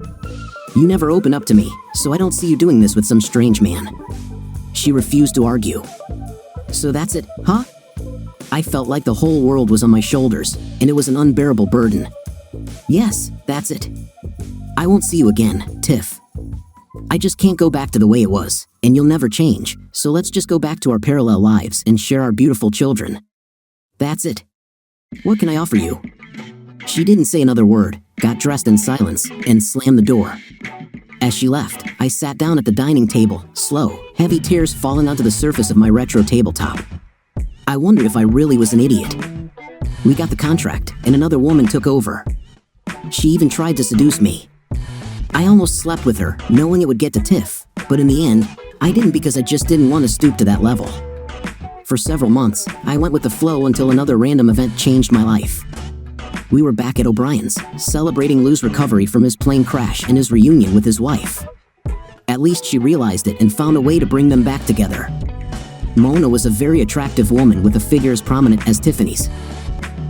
You never open up to me, so I don't see you doing this with some strange man. She refused to argue. So that's it, huh? I felt like the whole world was on my shoulders, and it was an unbearable burden. Yes, that's it. I won't see you again, Tiff. I just can't go back to the way it was, and you'll never change, so let's just go back to our parallel lives and share our beautiful children. That's it. What can I offer you? She didn't say another word, got dressed in silence, and slammed the door. As she left, I sat down at the dining table, slow, heavy tears falling onto the surface of my retro tabletop. I wondered if I really was an idiot. We got the contract, and another woman took over. She even tried to seduce me. I almost slept with her, knowing it would get to Tiff, but in the end, I didn't because I just didn't want to stoop to that level. For several months, I went with the flow until another random event changed my life. We were back at O'Brien's, celebrating Lou's recovery from his plane crash and his reunion with his wife. At least she realized it and found a way to bring them back together. Mona was a very attractive woman with a figure as prominent as Tiffany's.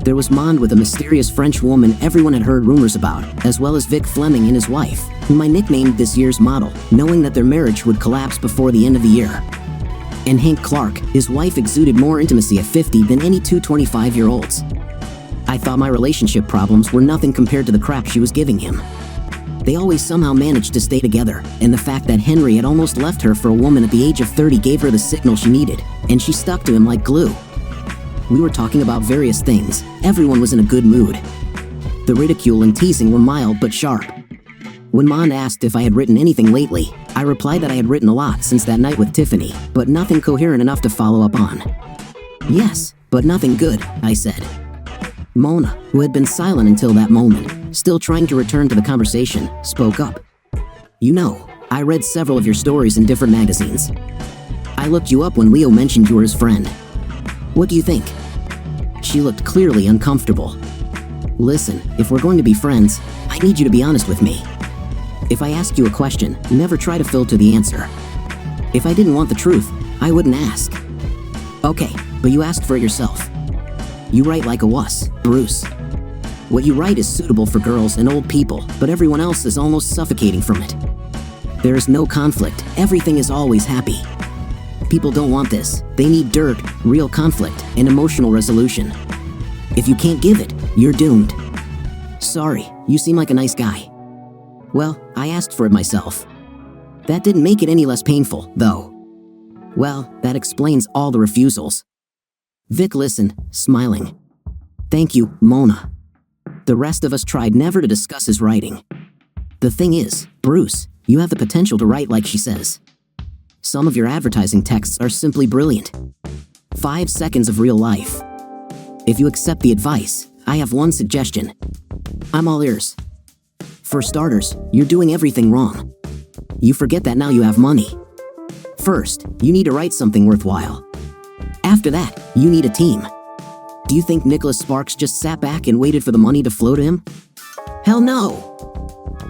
There was Mond with a mysterious French woman everyone had heard rumors about, as well as Vic Fleming and his wife, whom I nicknamed this year's model, knowing that their marriage would collapse before the end of the year. And Hank Clark, his wife exuded more intimacy at 50 than any two 25-year-olds. I thought my relationship problems were nothing compared to the crap she was giving him. They always somehow managed to stay together, and the fact that Henry had almost left her for a woman at the age of 30 gave her the signal she needed, and she stuck to him like glue. We were talking about various things. Everyone was in a good mood. The ridicule and teasing were mild but sharp. When Mond asked if I had written anything lately, I replied that I had written a lot since that night with Tiffany, but nothing coherent enough to follow up on. Yes, but nothing good, I said. Mona, who had been silent until that moment, still trying to return to the conversation, spoke up. You know, I read several of your stories in different magazines. I looked you up when Leo mentioned you were his friend. What do you think? She looked clearly uncomfortable. Listen, if we're going to be friends, I need you to be honest with me. If I ask you a question, never try to filter the answer. If I didn't want the truth, I wouldn't ask. Okay, but you asked for it yourself. You write like a wuss, Bruce. What you write is suitable for girls and old people, but everyone else is almost suffocating from it. There is no conflict. Everything is always happy. People don't want this. They need dirt, real conflict, and emotional resolution. If you can't give it, you're doomed. Sorry, you seem like a nice guy. Well, I asked for it myself. That didn't make it any less painful, though. Well, that explains all the refusals. Vic listened, smiling. Thank you, Mona. The rest of us tried never to discuss his writing. The thing is, Bruce, you have the potential to write like she says. Some of your advertising texts are simply brilliant. 5 seconds of real life. If you accept the advice, I have one suggestion. I'm all ears. For starters, you're doing everything wrong. You forget that now you have money. First, you need to write something worthwhile. After that, you need a team. Do you think Nicholas Sparks just sat back and waited for the money to flow to him? Hell no!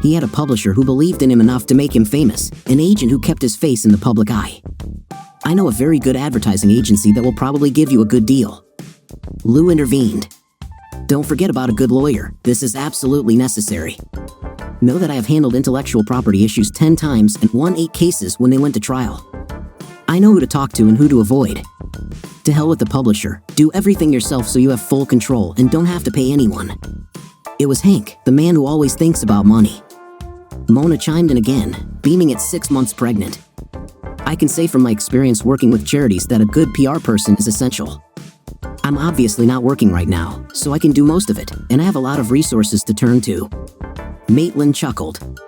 He had a publisher who believed in him enough to make him famous, an agent who kept his face in the public eye. I know a very good advertising agency that will probably give you a good deal. Lou intervened. Don't forget about a good lawyer. This is absolutely necessary. Know that I have handled intellectual property issues 10 times and won 8 cases when they went to trial. I know who to talk to and who to avoid. To hell with the publisher. Do everything yourself so you have full control and don't have to pay anyone. It was Hank, the man who always thinks about money. Mona chimed in again, beaming at 6 months pregnant. I can say from my experience working with charities that a good PR person is essential. I'm obviously not working right now, so I can do most of it, and I have a lot of resources to turn to. Maitland chuckled.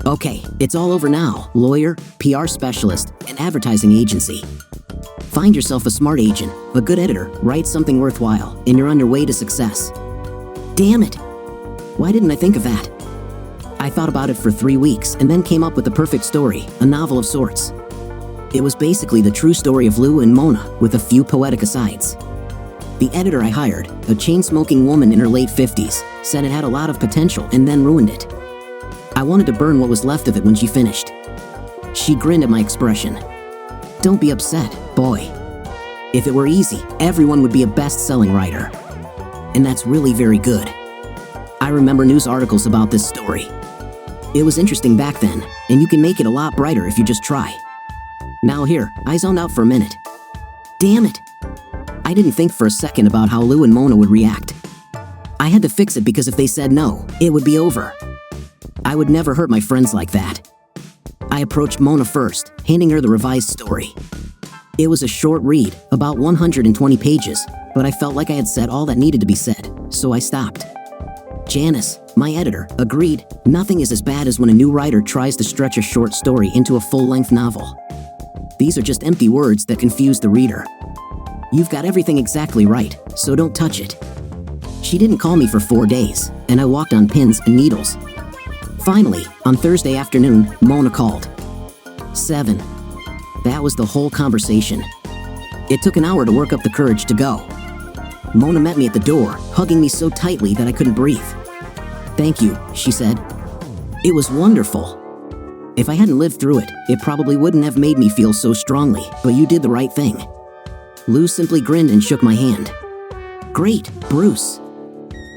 Okay, it's all over now, lawyer, PR specialist, and advertising agency. Find yourself a smart agent, a good editor, write something worthwhile, and you're on your way to success. Damn it! Why didn't I think of that? I thought about it for 3 weeks and then came up with the perfect story, a novel of sorts. It was basically the true story of Lou and Mona, with a few poetic asides. The editor I hired, a chain-smoking woman in her late 50s, said it had a lot of potential and then ruined it. I wanted to burn what was left of it when she finished. She grinned at my expression. Don't be upset, boy. If it were easy, everyone would be a best-selling writer. And that's really very good. I remember news articles about this story. It was interesting back then, and you can make it a lot brighter if you just try. Now here, I zoned out for a minute. Damn it! I didn't think for a second about how Lou and Mona would react. I had to fix it because if they said no, it would be over. I would never hurt my friends like that. I approached Mona first, handing her the revised story. It was a short read, about 120 pages, but I felt like I had said all that needed to be said, so I stopped. Janice, my editor, agreed, nothing is as bad as when a new writer tries to stretch a short story into a full-length novel. These are just empty words that confuse the reader. You've got everything exactly right, so don't touch it. She didn't call me for 4 days, and I walked on pins and needles. Finally, on Thursday afternoon, Mona called. 7. That was the whole conversation. It took an hour to work up the courage to go. Mona met me at the door, hugging me so tightly that I couldn't breathe. Thank you, she said. It was wonderful. If I hadn't lived through it, it probably wouldn't have made me feel so strongly, but you did the right thing. Lou simply grinned and shook my hand. Great, Bruce.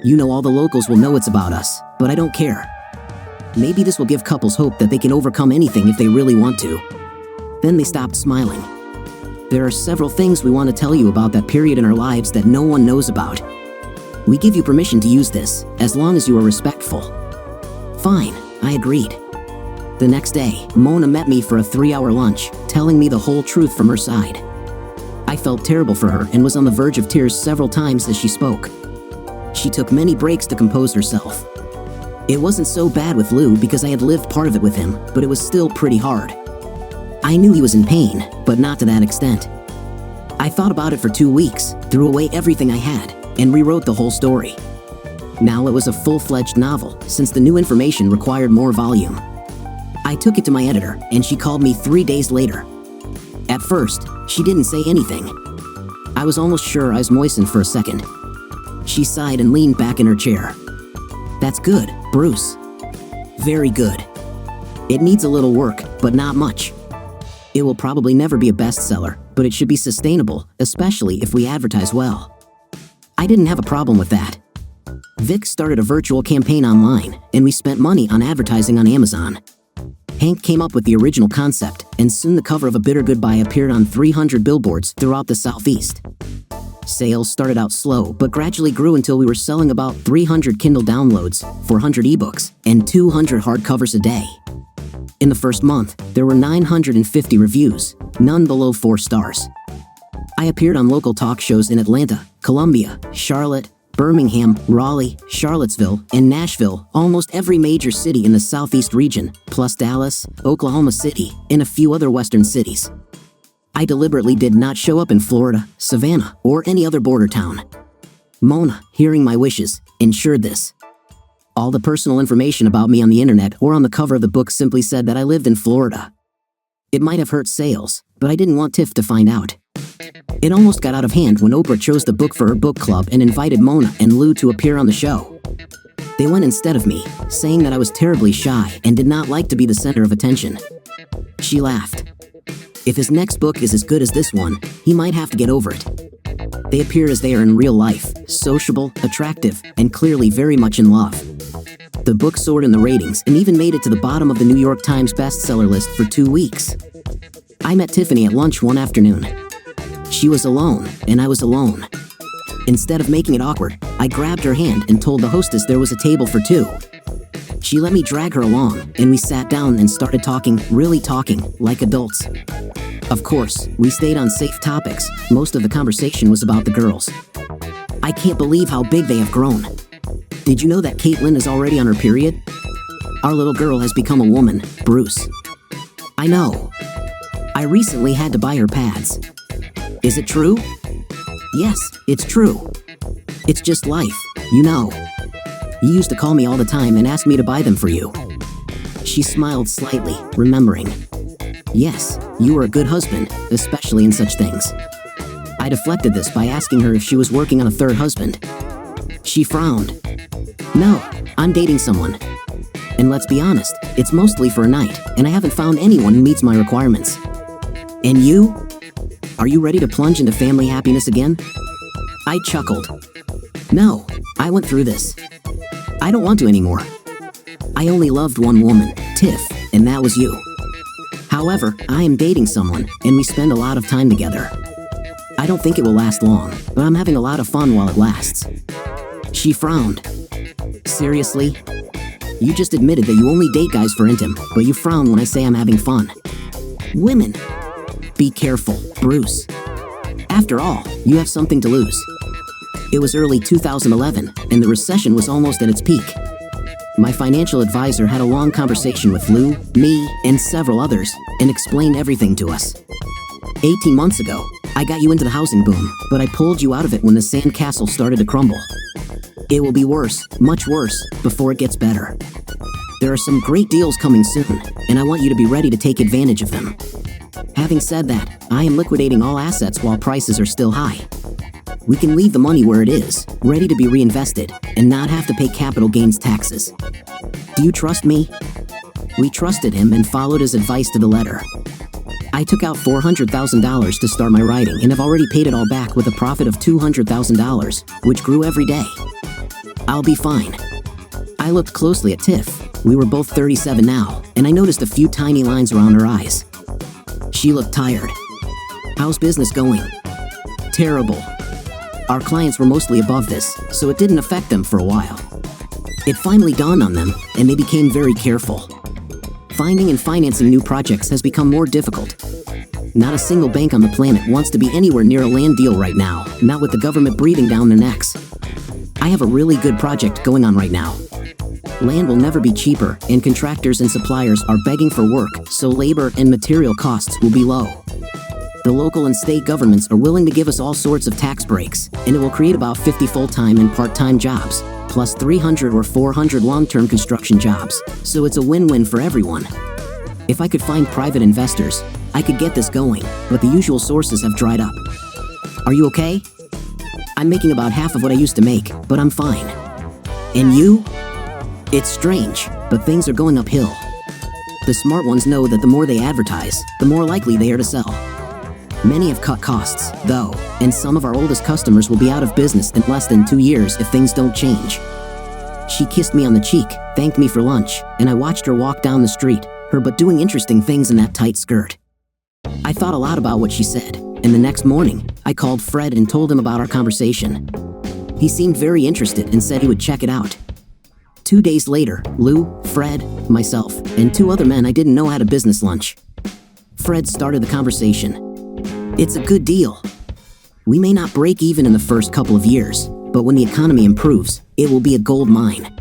You know all the locals will know it's about us, but I don't care. Maybe this will give couples hope that they can overcome anything if they really want to. Then they stopped smiling. There are several things we want to tell you about that period in our lives that no one knows about. We give you permission to use this, as long as you are respectful. Fine, I agreed. The next day, Mona met me for a 3-hour lunch, telling me the whole truth from her side. I felt terrible for her and was on the verge of tears several times as she spoke. She took many breaks to compose herself. It wasn't so bad with Lou because I had lived part of it with him, but it was still pretty hard. I knew he was in pain, but not to that extent. I thought about it for 2 weeks, threw away everything I had, and rewrote the whole story. Now it was a full-fledged novel, since the new information required more volume. I took it to my editor, and she called me 3 days later. At first, she didn't say anything. I was almost sure I was moistened for a second. She sighed and leaned back in her chair. That's good, Bruce. Very good. It needs a little work, but not much. It will probably never be a bestseller, but it should be sustainable, especially if we advertise well. I didn't have a problem with that. Vic started a virtual campaign online, and we spent money on advertising on Amazon. Hank came up with the original concept, and soon the cover of A Bitter Goodbye appeared on 300 billboards throughout the Southeast. Sales started out slow, but gradually grew until we were selling about 300 Kindle downloads, 400 ebooks, and 200 hardcovers a day. In the first month, there were 950 reviews, none below 4 stars. I appeared on local talk shows in Atlanta, Columbia, Charlotte, Birmingham, Raleigh, Charlottesville, and Nashville, almost every major city in the Southeast region, plus Dallas, Oklahoma City, and a few other western cities. I deliberately did not show up in Florida, Savannah, or any other border town. Mona, hearing my wishes, ensured this. All the personal information about me on the internet or on the cover of the book simply said that I lived in Florida. It might have hurt sales, but I didn't want Tiff to find out. It almost got out of hand when Oprah chose the book for her book club and invited Mona and Lou to appear on the show. They went instead of me, saying that I was terribly shy and did not like to be the center of attention. She laughed. If his next book is as good as this one, he might have to get over it. They appear as they are in real life, sociable, attractive, and clearly very much in love. The book soared in the ratings and even made it to the bottom of the New York Times bestseller list for 2 weeks. I met Tiffany at lunch one afternoon. She was alone, and I was alone. Instead of making it awkward, I grabbed her hand and told the hostess there was a table for 2. She let me drag her along, and we sat down and started talking, really talking, like adults. Of course, we stayed on safe topics. Most of the conversation was about the girls. I can't believe how big they have grown. Did you know that Caitlin is already on her period? Our little girl has become a woman, Bruce. I know. I recently had to buy her pads. Is it true? Yes, it's true. It's just life, you know. You used to call me all the time and ask me to buy them for you. She smiled slightly, remembering. Yes, you were a good husband, especially in such things. I deflected this by asking her if she was working on a third husband. She frowned. No, I'm dating someone. And let's be honest, it's mostly for a night, and I haven't found anyone who meets my requirements. And you? Are you ready to plunge into family happiness again? I chuckled. No, I went through this. I don't want to anymore. I only loved one woman, Tiff, and that was you. However, I am dating someone, and we spend a lot of time together. I don't think it will last long, but I'm having a lot of fun while it lasts. She frowned. Seriously? You just admitted that you only date guys for intim, but you frown when I say I'm having fun. Women. Be careful, Bruce. After all, you have something to lose. It was early 2011, and the recession was almost at its peak. My financial advisor had a long conversation with Lou, me, and several others, and explained everything to us. 18 months ago, I got you into the housing boom, but I pulled you out of it when the sandcastle started to crumble. It will be worse, much worse, before it gets better. There are some great deals coming soon, and I want you to be ready to take advantage of them. Having said that, I am liquidating all assets while prices are still high. We can leave the money where it is, ready to be reinvested, and not have to pay capital gains taxes. Do you trust me? We trusted him and followed his advice to the letter. I took out $400,000 to start my writing and have already paid it all back with a profit of $200,000, which grew every day. I'll be fine. I looked closely at Tiff. We were both 37 now, and I noticed a few tiny lines around her eyes. She looked tired. How's business going? Terrible. Our clients were mostly above this, so it didn't affect them for a while. It finally dawned on them, and they became very careful. Finding and financing new projects has become more difficult. Not a single bank on the planet wants to be anywhere near a land deal right now, not with the government breathing down their necks. I have a really good project going on right now. Land will never be cheaper, and contractors and suppliers are begging for work, so labor and material costs will be low. The local and state governments are willing to give us all sorts of tax breaks, and it will create about 50 full-time and part-time jobs, plus 300 or 400 long-term construction jobs, so it's a win-win for everyone. If I could find private investors, I could get this going, but the usual sources have dried up. Are you okay? I'm making about half of what I used to make, but I'm fine. And you? It's strange, but things are going uphill. The smart ones know that the more they advertise, the more likely they are to sell. Many have cut costs, though, and some of our oldest customers will be out of business in less than 2 years if things don't change. She kissed me on the cheek, thanked me for lunch, and I watched her walk down the street, her but doing interesting things in that tight skirt. I thought a lot about what she said, and the next morning, I called Fred and told him about our conversation. He seemed very interested and said he would check it out. 2 days later, Lou, Fred, myself, and 2 other men I didn't know had a business lunch. Fred started the conversation. It's a good deal. We may not break even in the first couple of years, but when the economy improves, it will be a gold mine.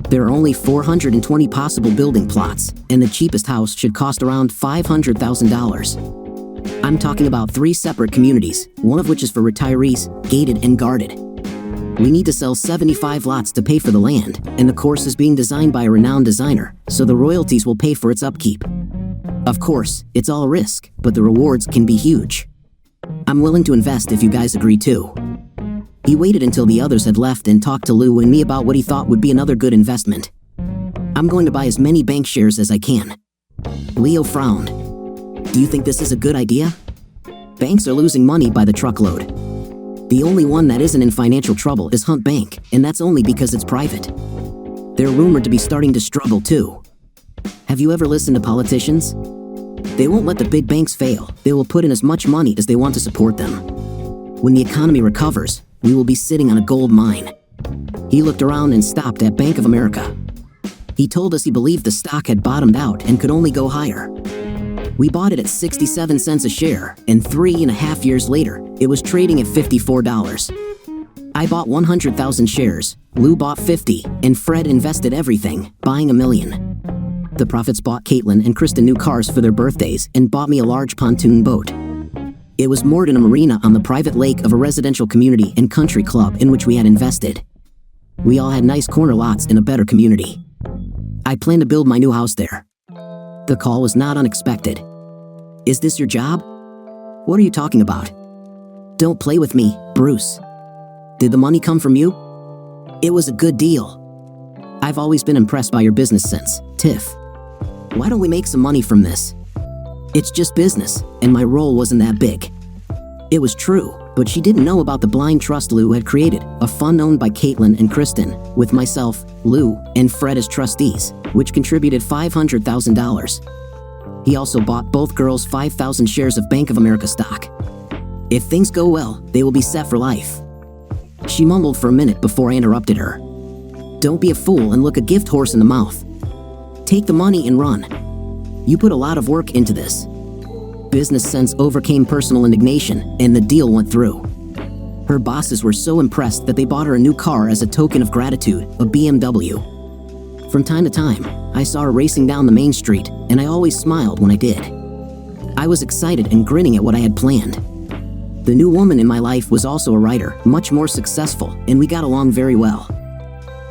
There are only 420 possible building plots, and the cheapest house should cost around $500,000. I'm talking about 3 separate communities, one of which is for retirees, gated and guarded. We need to sell 75 lots to pay for the land, and the course is being designed by a renowned designer, so the royalties will pay for its upkeep. Of course, it's all risk, but the rewards can be huge. I'm willing to invest if you guys agree too. He waited until the others had left and talked to Lou and me about what he thought would be another good investment. I'm going to buy as many bank shares as I can. Leo frowned. Do you think this is a good idea? Banks are losing money by the truckload. The only one that isn't in financial trouble is Hunt Bank, and that's only because it's private. They're rumored to be starting to struggle too. Have you ever listened to politicians? They won't let the big banks fail. They will put in as much money as they want to support them. When the economy recovers, we will be sitting on a gold mine. He looked around and stopped at Bank of America. He told us he believed the stock had bottomed out and could only go higher. We bought it at 67 cents a share, and 3.5 years later, it was trading at $54. I bought 100,000 shares, Lou bought 50, and Fred invested everything, buying $1 million. The profits bought Caitlin and Kristen new cars for their birthdays and bought me a large pontoon boat. It was moored in a marina on the private lake of a residential community and country club in which we had invested. We all had nice corner lots in a better community. I plan to build my new house there. The call was not unexpected. Is this your job? What are you talking about? Don't play with me, Bruce. Did the money come from you? It was a good deal. I've always been impressed by your business sense, Tiff. Why don't we make some money from this? It's just business, and my role wasn't that big. It was true, but she didn't know about the blind trust Lou had created, a fund owned by Caitlin and Kristen, with myself, Lou, and Fred as trustees, which contributed $500,000. He also bought both girls 5,000 shares of Bank of America stock. If things go well, they will be set for life. She mumbled for a minute before I interrupted her. Don't be a fool and look a gift horse in the mouth. Take the money and run. You put a lot of work into this. Business sense overcame personal indignation, and the deal went through. Her bosses were so impressed that they bought her a new car as a token of gratitude, a BMW. From time to time, I saw her racing down the main street, and I always smiled when I did. I was excited and grinning at what I had planned. The new woman in my life was also a writer, much more successful, and we got along very well.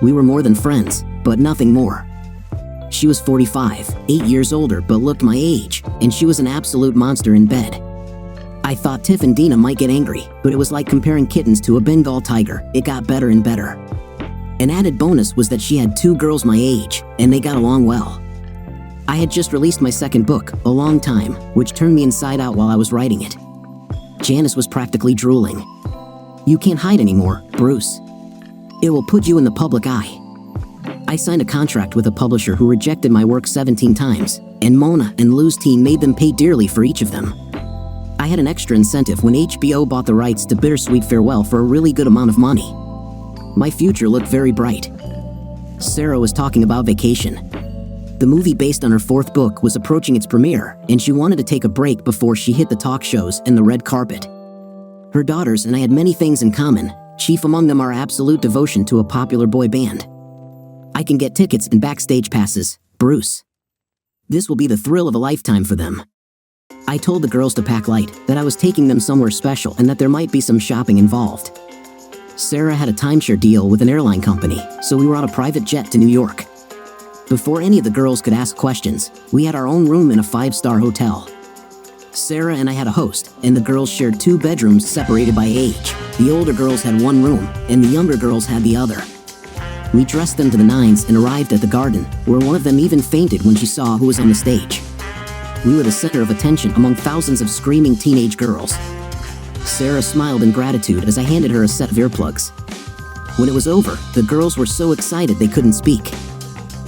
We were more than friends, but nothing more. She was 45, 8 years older, but looked my age, and she was an absolute monster in bed. I thought Tiff and Dina might get angry, but it was like comparing kittens to a Bengal tiger. It got better and better. An added bonus was that she had 2 girls my age, and they got along well. I had just released my second book, A Long Time, which turned me inside out while I was writing it. Janice was practically drooling. You can't hide anymore, Bruce. It will put you in the public eye. I signed a contract with a publisher who rejected my work 17 times, and Mona and Lou's team made them pay dearly for each of them. I had an extra incentive when HBO bought the rights to Bittersweet Farewell for a really good amount of money. My future looked very bright. Sarah was talking about vacation. The movie based on her 4th book was approaching its premiere, and she wanted to take a break before she hit the talk shows and the red carpet. Her daughters and I had many things in common, chief among them our absolute devotion to a popular boy band. I can get tickets and backstage passes, Bruce. This will be the thrill of a lifetime for them. I told the girls to pack light, that I was taking them somewhere special and that there might be some shopping involved. Sarah had a timeshare deal with an airline company, so we were on a private jet to New York. Before any of the girls could ask questions, we had our own room in a 5-star hotel. Sarah and I had a host, and the girls shared 2 bedrooms separated by age. The older girls had one room, and the younger girls had the other. We dressed them to the nines and arrived at the garden, where one of them even fainted when she saw who was on the stage. We were the center of attention among thousands of screaming teenage girls. Sarah smiled in gratitude as I handed her a set of earplugs. When it was over, the girls were so excited they couldn't speak.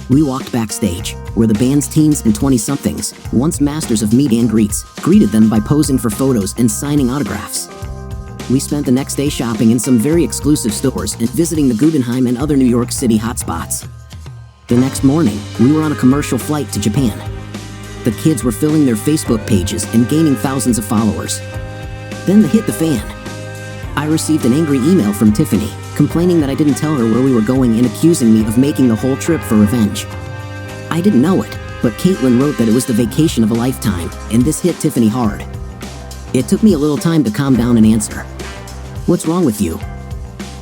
We walked backstage, where the band's teens and 20-somethings, once masters of meet and greets, greeted them by posing for photos and signing autographs. We spent the next day shopping in some very exclusive stores and visiting the Guggenheim and other New York City hotspots. The next morning, we were on a commercial flight to Japan. The kids were filling their Facebook pages and gaining thousands of followers. Then the hit the fan. I received an angry email from Tiffany, complaining that I didn't tell her where we were going and accusing me of making the whole trip for revenge. I didn't know it, but Caitlin wrote that it was the vacation of a lifetime, and this hit Tiffany hard. It took me a little time to calm down and answer. What's wrong with you?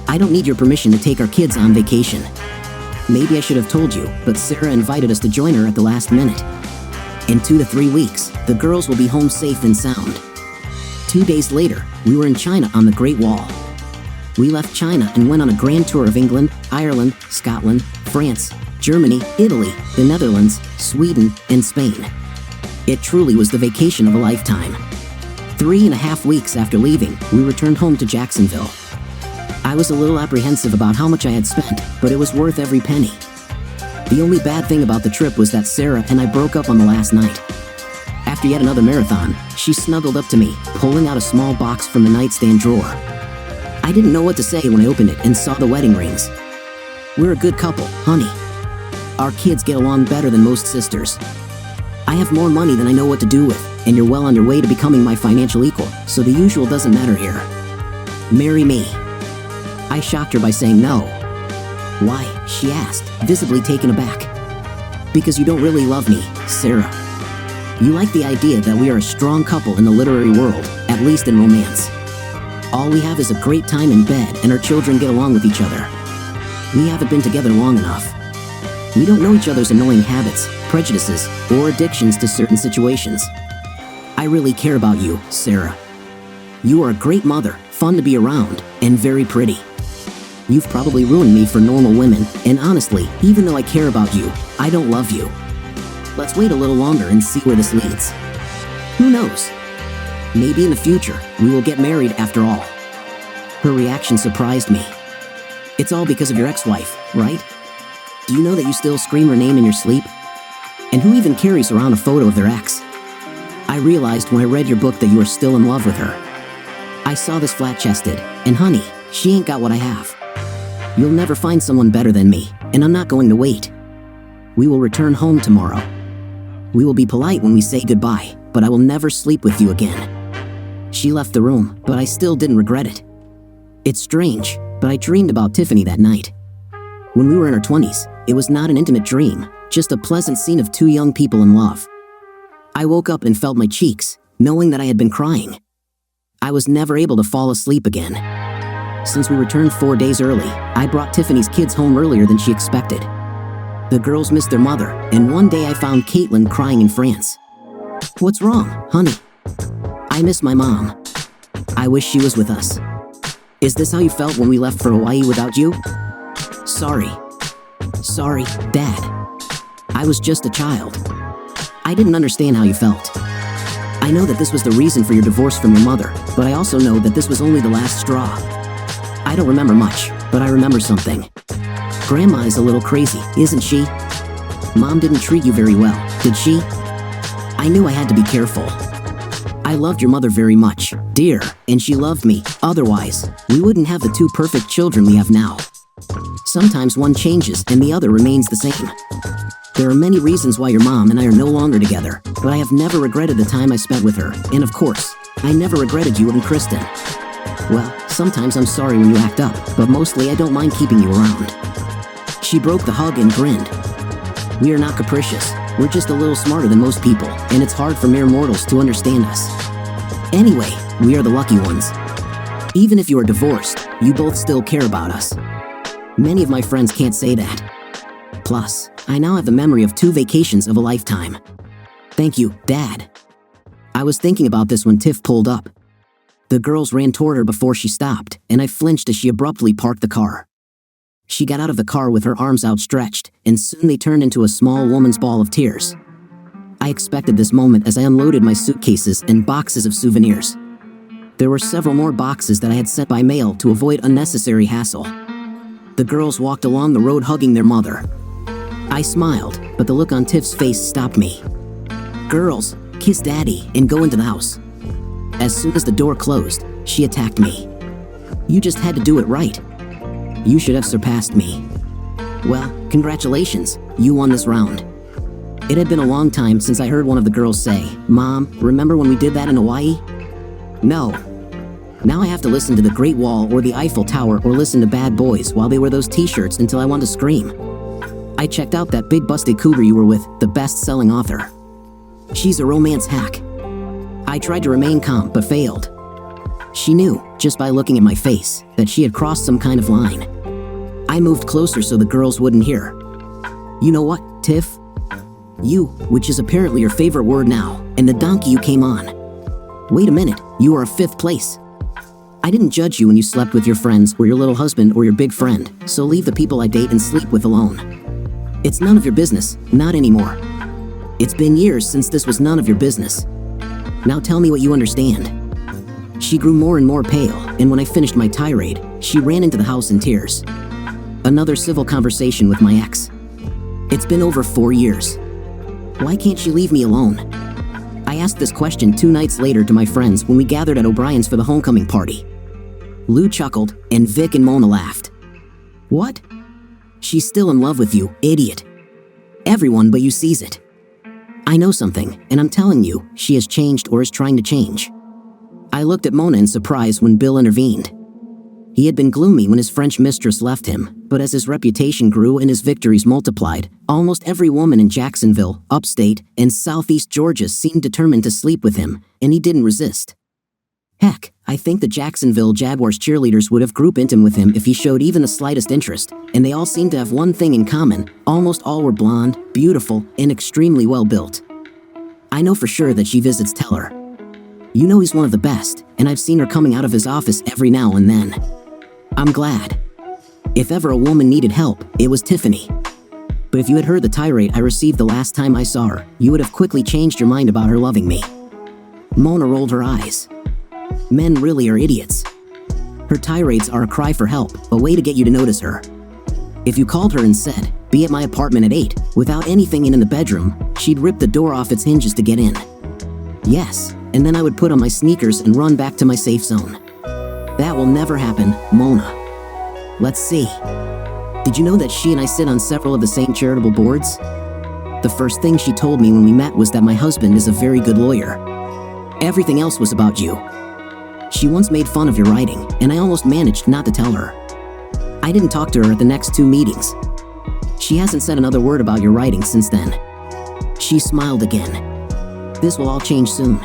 I don't need your permission to take our kids on vacation. Maybe I should have told you, but Sarah invited us to join her at the last minute. In 2 to 3 weeks, the girls will be home safe and sound. 2 days later, we were in China on the Great Wall. We left China and went on a grand tour of England, Ireland, Scotland, France, Germany, Italy, the Netherlands, Sweden, and Spain. It truly was the vacation of a lifetime. 3.5 weeks after leaving, we returned home to Jacksonville. I was a little apprehensive about how much I had spent, but it was worth every penny. The only bad thing about the trip was that Sarah and I broke up on the last night. After yet another marathon, she snuggled up to me, pulling out a small box from the nightstand drawer. I didn't know what to say when I opened it and saw the wedding rings. We're a good couple, honey. Our kids get along better than most sisters. I have more money than I know what to do with, and you're well on your way to becoming my financial equal, so the usual doesn't matter here. Marry me. I shocked her by saying no. Why? She asked, visibly taken aback. Because you don't really love me, Sarah. You like the idea that we are a strong couple in the literary world, at least in romance. All we have is a great time in bed and our children get along with each other. We haven't been together long enough. We don't know each other's annoying habits, prejudices, or addictions to certain situations. I really care about you, Sarah. You are a great mother, fun to be around, and very pretty. You've probably ruined me for normal women, and honestly, even though I care about you, I don't love you. Let's wait a little longer and see where this leads. Who knows? Maybe in the future, we will get married after all. Her reaction surprised me. It's all because of your ex-wife, right? Do you know that you still scream her name in your sleep? And who even carries around a photo of their ex? I realized when I read your book that you are still in love with her. I saw this flat-chested, and honey, she ain't got what I have. You'll never find someone better than me, and I'm not going to wait. We will return home tomorrow. We will be polite when we say goodbye, but I will never sleep with you again. She left the room, but I still didn't regret it. It's strange, but I dreamed about Tiffany that night. When we were in our 20s, it was not an intimate dream, just a pleasant scene of two young people in love. I woke up and felt my cheeks, knowing that I had been crying. I was never able to fall asleep again. Since we returned 4 days early, I brought Tiffany's kids home earlier than she expected. The girls missed their mother, and one day I found Caitlin crying in France. What's wrong, honey? I miss my mom. I wish she was with us. Is this how you felt when we left for Hawaii without you? Sorry. Sorry, Dad. I was just a child. I didn't understand how you felt. I know that this was the reason for your divorce from your mother, but I also know that this was only the last straw. I don't remember much, but I remember something. Grandma is a little crazy, isn't she? Mom didn't treat you very well, did she? I knew I had to be careful. I loved your mother very much, dear, and she loved me. Otherwise, we wouldn't have the two perfect children we have now. Sometimes one changes and the other remains the same. There are many reasons why your mom and I are no longer together, but I have never regretted the time I spent with her, and of course, I never regretted you and Kristen. Well, sometimes I'm sorry when you act up, but mostly I don't mind keeping you around. She broke the hug and grinned. We are not capricious, we're just a little smarter than most people, and it's hard for mere mortals to understand us. Anyway, we are the lucky ones. Even if you are divorced, you both still care about us. Many of my friends can't say that. Plus, I now have the memory of 2 vacations of a lifetime. Thank you, Dad. I was thinking about this when Tiff pulled up. The girls ran toward her before she stopped, and I flinched as she abruptly parked the car. She got out of the car with her arms outstretched, and soon they turned into a small woman's ball of tears. I expected this moment as I unloaded my suitcases and boxes of souvenirs. There were several more boxes that I had sent by mail to avoid unnecessary hassle. The girls walked along the road hugging their mother. I smiled, but the look on Tiff's face stopped me. "Girls, kiss Daddy and go into the house." As soon as the door closed, she attacked me. "You just had to do it right. You should have surpassed me." "Well, congratulations, you won this round." It had been a long time since I heard one of the girls say, "Mom, remember when we did that in Hawaii?" No. Now I have to listen to the Great Wall or the Eiffel Tower or listen to Bad Boys while they wear those t-shirts until I want to scream. I checked out that big busted cougar you were with, the best-selling author. She's a romance hack. I tried to remain calm, but failed. She knew, just by looking at my face, that she had crossed some kind of line. I moved closer so the girls wouldn't hear. "You know what, Tiff? You, which is apparently your favorite word now, and the donkey you came on. Wait a minute, you are a 5th place. I didn't judge you when you slept with your friends or your little husband or your big friend, so leave the people I date and sleep with alone. It's none of your business, not anymore. It's been years since this was none of your business. Now tell me what you understand." She grew more and more pale, and when I finished my tirade, she ran into the house in tears. Another civil conversation with my ex. It's been over 4 years. Why can't she leave me alone? I asked this question 2 nights later to my friends when we gathered at O'Brien's for the homecoming party. Lou chuckled, and Vic and Mona laughed. "What? She's still in love with you, idiot. Everyone but you sees it. I know something, and I'm telling you, she has changed or is trying to change." I looked at Mona in surprise when Bill intervened. He had been gloomy when his French mistress left him, but as his reputation grew and his victories multiplied, almost every woman in Jacksonville, upstate, and southeast Georgia seemed determined to sleep with him, and he didn't resist. Heck, I think the Jacksonville Jaguars cheerleaders would have group intimed with him if he showed even the slightest interest, and they all seemed to have one thing in common: almost all were blonde, beautiful, and extremely well built. I know for sure that she visits Teller. You know he's one of the best, and I've seen her coming out of his office every now and then. I'm glad. If ever a woman needed help, it was Tiffany. But if you had heard the tirade I received the last time I saw her, you would have quickly changed your mind about her loving me. Mona rolled her eyes. Men really are idiots. Her tirades are a cry for help, a way to get you to notice her. If you called her and said, "Be at my apartment at 8, without anything in the bedroom, she'd rip the door off its hinges to get in. Yes, and then I would put on my sneakers and run back to my safe zone. That will never happen, Mona. Let's see. Did you know that she and I sit on several of the same charitable boards? The first thing she told me when we met was that my husband is a very good lawyer. Everything else was about you. She once made fun of your writing, and I almost managed not to tell her. I didn't talk to her at the next 2 meetings. She hasn't said another word about your writing since then." She smiled again. "This will all change soon.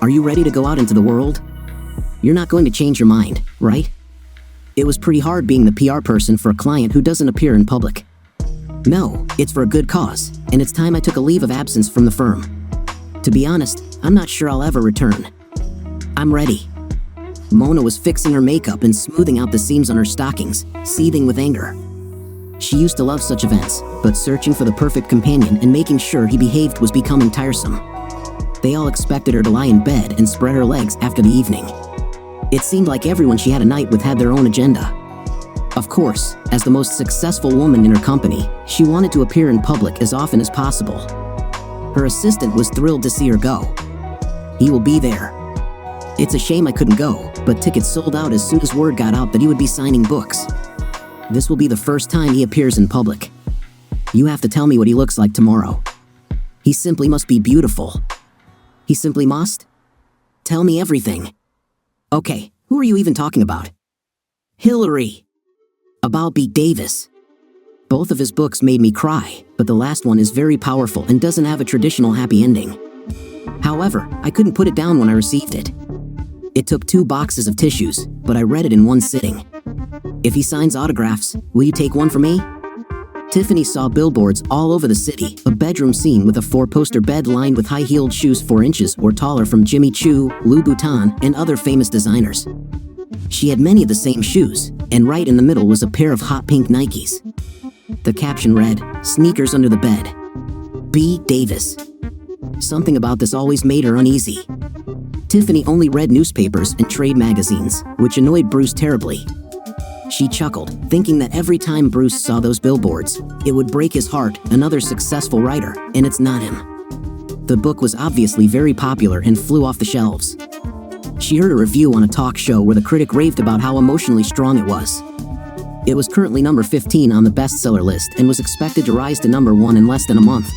Are you ready to go out into the world? You're not going to change your mind, right? It was pretty hard being the PR person for a client who doesn't appear in public. No, it's for a good cause, and it's time I took a leave of absence from the firm. To be honest, I'm not sure I'll ever return. I'm ready." Mona was fixing her makeup and smoothing out the seams on her stockings, seething with anger. She used to love such events, but searching for the perfect companion and making sure he behaved was becoming tiresome. They all expected her to lie in bed and spread her legs after the evening. It seemed like everyone she had a night with had their own agenda. Of course, as the most successful woman in her company, she wanted to appear in public as often as possible. Her assistant was thrilled to see her go. "He will be there. It's a shame I couldn't go, but tickets sold out as soon as word got out that he would be signing books. This will be the first time he appears in public. You have to tell me what he looks like tomorrow. He simply must be beautiful. He simply must? Tell me everything." "Okay, who are you even talking about?" "Hillary. About Beat Davis. Both of his books made me cry, but the last one is very powerful and doesn't have a traditional happy ending. However, I couldn't put it down when I received it. It took 2 boxes of tissues, but I read it in one sitting. If he signs autographs, will you take one for me?" Tiffany saw billboards all over the city, a bedroom scene with a 4-poster bed lined with high-heeled shoes 4 inches or taller from Jimmy Choo, Louis Vuitton, and other famous designers. She had many of the same shoes, and right in the middle was a pair of hot pink Nikes. The caption read, "Sneakers under the bed. B. Davis." Something about this always made her uneasy. Tiffany only read newspapers and trade magazines, which annoyed Bruce terribly. She chuckled, thinking that every time Bruce saw those billboards, it would break his heart, another successful writer, and it's not him. The book was obviously very popular and flew off the shelves. She heard a review on a talk show where the critic raved about how emotionally strong it was. It was currently number 15 on the bestseller list and was expected to rise to number 1 in less than a month.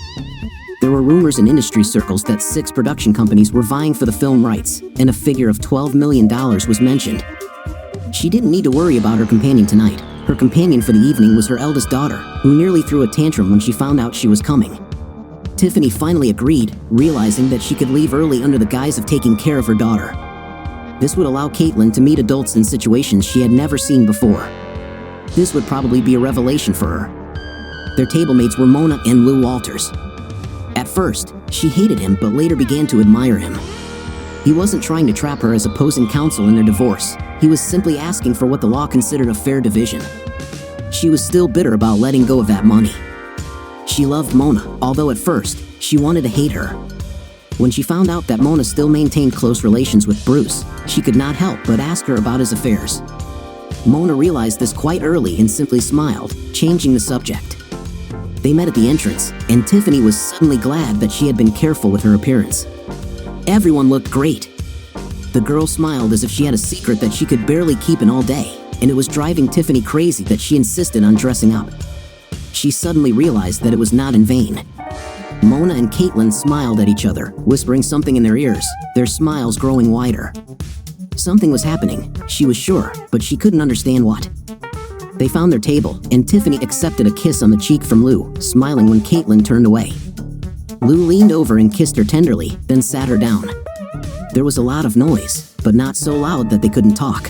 There were rumors in industry circles that 6 production companies were vying for the film rights, and a figure of $12 million was mentioned. She didn't need to worry about her companion tonight. Her companion for the evening was her eldest daughter, who nearly threw a tantrum when she found out she was coming. Tiffany finally agreed, realizing that she could leave early under the guise of taking care of her daughter. This would allow Caitlin to meet adults in situations she had never seen before. This would probably be a revelation for her. Their table mates were Mona and Lou Walters. At first, she hated him but later began to admire him. He wasn't trying to trap her as opposing counsel in their divorce. He was simply asking for what the law considered a fair division. She was still bitter about letting go of that money. She loved Mona, although at first, she wanted to hate her. When she found out that Mona still maintained close relations with Bruce, she could not help but ask her about his affairs. Mona realized this quite early and simply smiled, changing the subject. They met at the entrance, and Tiffany was suddenly glad that she had been careful with her appearance. Everyone looked great. The girl smiled as if she had a secret that she could barely keep in all day, and it was driving Tiffany crazy that she insisted on dressing up. She suddenly realized that it was not in vain. Mona and Caitlin smiled at each other, whispering something in their ears, their smiles growing wider. Something was happening, she was sure, but she couldn't understand what. They found their table, and Tiffany accepted a kiss on the cheek from Lou, smiling when Caitlin turned away. Lou leaned over and kissed her tenderly, then sat her down. There was a lot of noise, but not so loud that they couldn't talk.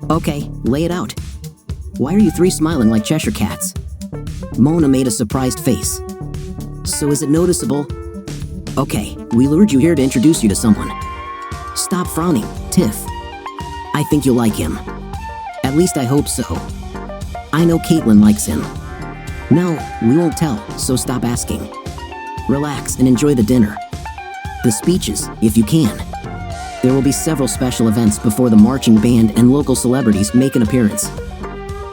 "Okay, lay it out. Why are you 3 smiling like Cheshire cats?" Mona made a surprised face. "So is it noticeable?" "Okay, we lured you here to introduce you to someone." "Stop frowning, Tiff. I think you'll like him. At least I hope so. I know Caitlin likes him." "No, we won't tell, so stop asking. Relax and enjoy the dinner. The speeches, if you can. There will be several special events before the marching band and local celebrities make an appearance.